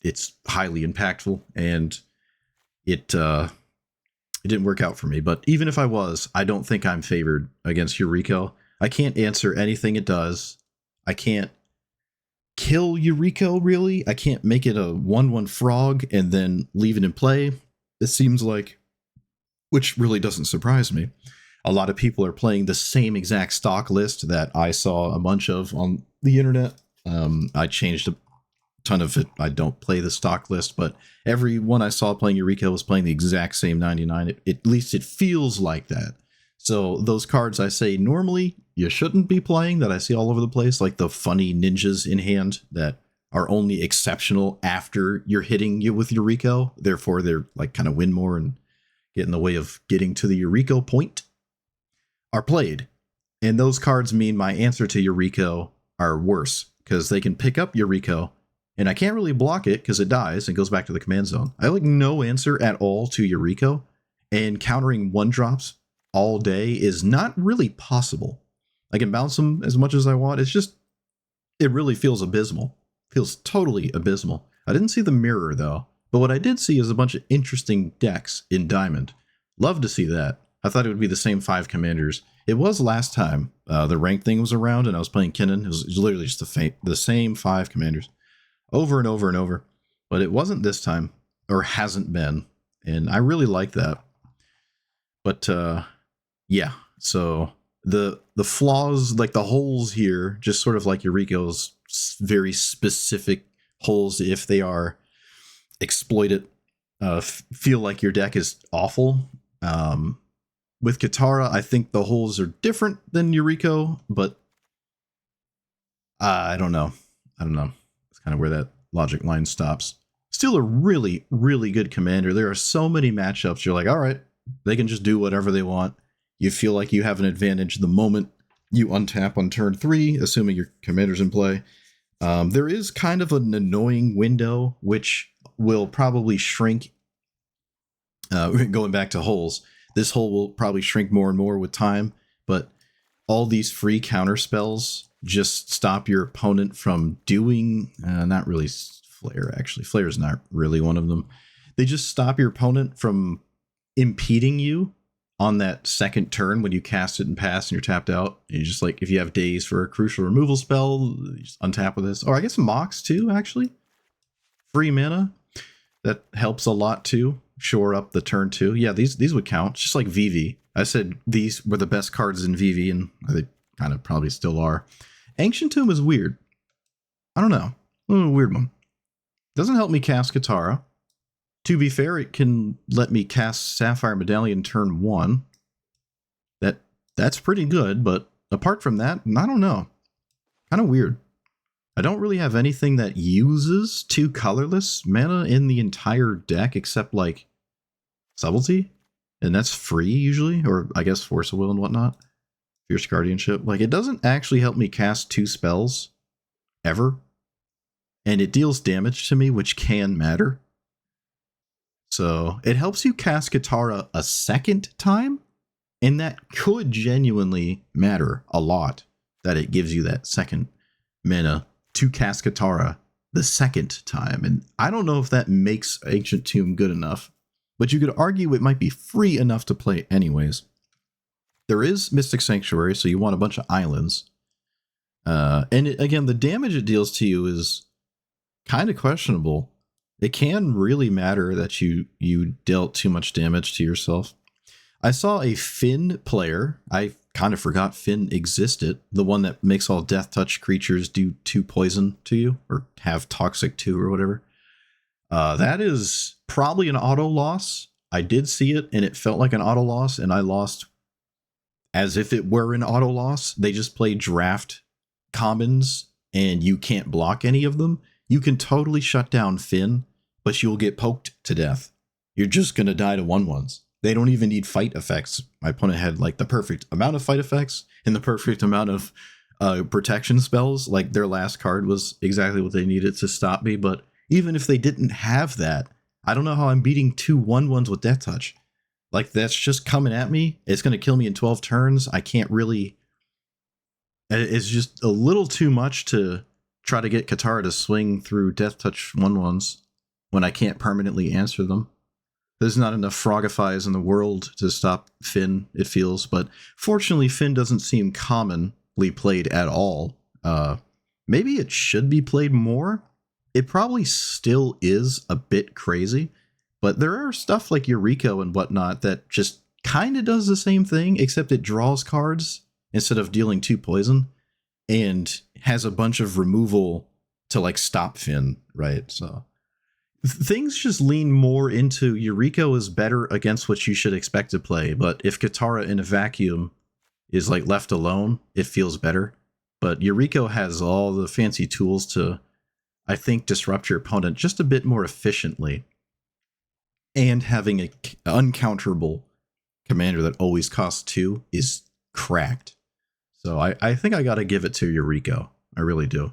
it's highly impactful. And it didn't work out for me. But even if I was, I don't think I'm favored against Yuriko. I can't answer anything it does. I can't kill Yuriko, really. I can't make it a 1/1 frog and then leave it in play. It seems like, which really doesn't surprise me. A lot of people are playing the same exact stock list that I saw a bunch of on the internet. I changed a ton of it. I don't play the stock list, but everyone I saw playing Yuriko was playing the exact same 99. At least it feels like that. So those cards I say normally you shouldn't be playing, that I see all over the place, like the funny ninjas in hand that are only exceptional after you're hitting you with Yuriko. Therefore, they're like kind of win more and get in the way of getting to the Yuriko point, are played. And those cards mean my answer to Yuriko are worse, because they can pick up Yuriko, and I can't really block it because it dies and goes back to the command zone. I have like no answer at all to Yuriko, and countering 1-drops all day is not really possible. I can bounce them as much as I want. It's just, it really feels abysmal. Feels totally abysmal. I didn't see the mirror though, but what I did see is a bunch of interesting decks in Diamond. Love to see that. I thought it would be the same 5 commanders. It was last time the rank thing was around and I was playing Kinnan. It was literally just the same 5 commanders over and over and over. But it wasn't this time, or hasn't been. And I really like that. But yeah, so the flaws, like the holes here, just sort of like Yuriko's very specific holes, if they are exploited, feel like your deck is awful. With Katara, I think the holes are different than Yuriko, but I don't know. It's kind of where that logic line stops. Still a really, really good commander. There are so many matchups. You're like, all right, they can just do whatever they want. You feel like you have an advantage the moment you untap on turn 3, assuming your commander's in play. There is kind of an annoying window, which will probably shrink. Going back to holes, this hole will probably shrink more and more with time, but all these free counter spells just stop your opponent from doing, not really Flare, actually. Flare is not really one of them. They just stop your opponent from impeding you on that second turn when you cast it and pass and you're tapped out. And you just like, if you have days for a crucial removal spell, you just untap with this. Or I guess Mox too, actually. Free mana. That helps a lot too. Shore up the turn 2. Yeah, these would count. Just like VV. I said these were the best cards in VV, and they kind of probably still are. Ancient Tomb is weird. I don't know. A little weird one. Doesn't help me cast Katara. To be fair, it can let me cast Sapphire Medallion turn 1. That's pretty good, but apart from that, I don't know. Kind of weird. I don't really have anything that uses 2 colorless mana in the entire deck except like Subtlety, and that's free usually, or I guess Force of Will and whatnot. Fierce Guardianship. Like, it doesn't actually help me cast 2 spells ever, and it deals damage to me, which can matter. So it helps you cast Katara a second time, and that could genuinely matter a lot, that it gives you that second mana to cast Katara the second time. And I don't know if that makes Ancient Tomb good enough, but you could argue it might be free enough to play anyways. There is Mystic Sanctuary, so you want a bunch of islands. And again, the damage it deals to you is kind of questionable. It can really matter that you dealt too much damage to yourself. I saw a Finn player. I kind of forgot Finn existed. The one that makes all Death Touch creatures do 2 poison to you, or have Toxic 2 or whatever. That is probably an auto loss. I did see it, and it felt like an auto loss, and I lost as if it were an auto loss. They just play draft commons, and you can't block any of them. You can totally shut down Finn, but you'll get poked to death. You're just going to die to 1/1s. They don't even need fight effects. My opponent had like the perfect amount of fight effects and the perfect amount of protection spells. Like, their last card was exactly what they needed to stop me. But even if they didn't have that, I don't know how I'm beating 2 1/1s with Death Touch. Like, that's just coming at me. It's going to kill me in 12 turns. I can't really... It's just a little too much to try to get Katara to swing through Death Touch 1/1s when I can't permanently answer them. There's not enough Frogifies in the world to stop Finn, it feels, but fortunately Finn doesn't seem commonly played at all. Maybe it should be played more. It probably still is a bit crazy, but there are stuff like Yuriko and whatnot that just kind of does the same thing, except it draws cards instead of dealing 2 poison, and has a bunch of removal to like stop Finn, right? So things just lean more into Yuriko is better against what you should expect to play, but if Katara in a vacuum is like left alone, it feels better. But Yuriko has all the fancy tools to, I think, disrupt your opponent just a bit more efficiently. And having an uncounterable commander that always costs 2 is cracked. So I think I got to give it to Yuriko. I really do.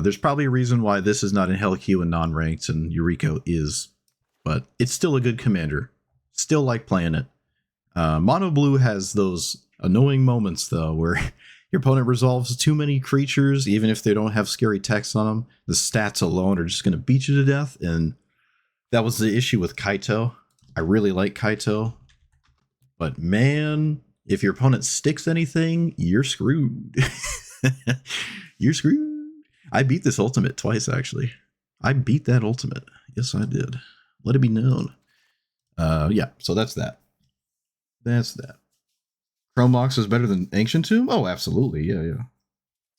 There's probably a reason why this is not in Hell Q and non-ranked and Yuriko is, but it's still a good commander. Still like playing it. Mono Blue has those annoying moments, though, where your opponent resolves too many creatures, even if they don't have scary text on them. The stats alone are just going to beat you to death, and that was the issue with Kaito. I really like Kaito, but man, if your opponent sticks anything, you're screwed. You're screwed. I beat this ultimate twice, actually. I beat that ultimate. Yes, I did. Let it be known. Yeah, so that's that. That's that. Chrome Mox is better than Ancient Tomb? Oh, absolutely. Yeah.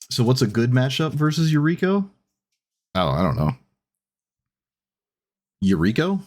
So what's a good matchup versus Yuriko? Oh, I don't know. Yuriko?